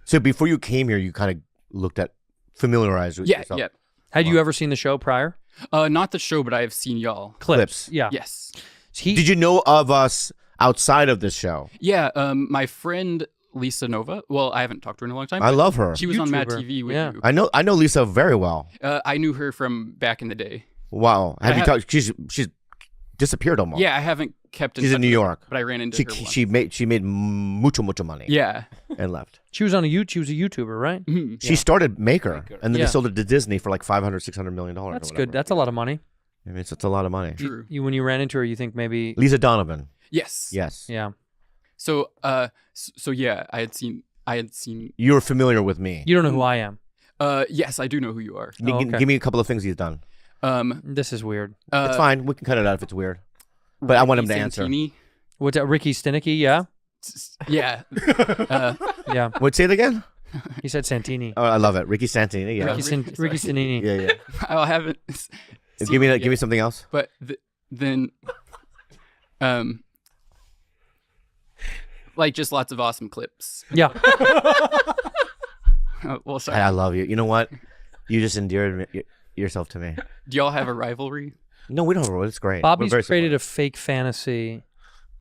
So before you came here, you kind of familiarized with Yeah, yourself. yeah. Had you ever seen the show prior? Not the show, but I have seen y'all. Clips. Yeah. Yes. Did you know of us outside of this show? Yeah. My friend Lisa Nova. Well, I haven't talked to her in a long time. I but love her. She was on Mad YouTuber. TV with Yeah. you. I know Lisa very well. I knew her from back in the day. Wow. Have I you have- talked? She's disappeared almost. Yeah, I haven't kept in She's touch in New with her, York. but I ran into her once. She made mucho money. Yeah. And left. She was on she was a YouTuber, right? Mhm. She started Maker, and then Yeah. they sold it to Disney for like $500-600 million. That's good. That's a lot of money. I mean, it's a lot of money. True. You when you ran into her, you think maybe Lisa Donovan. Yes. Yes. yeah. So yeah, I had seen. You were familiar with me. You don't know who I am. Yes, I do know who you are. okay. Give me a couple of things he's done. This is weird. It's fine. We can cut it out if it's weird. But I want him to answer. Santini. What's that? Ricky Stinicky? Yeah. Yeah. Yeah. What? Say it again. He said Santini. Oh, I love it. Ricky Santini. Yeah. Ricky Stanini. Yeah. I haven't. Give me something else. But then, like just lots of awesome clips. Yeah. Well, sorry. I love you. You know what? You just endeared yourself to me. Do y'all have a rivalry? No, we don't. It's great. Bobby's We're very created supportive. a fake fantasy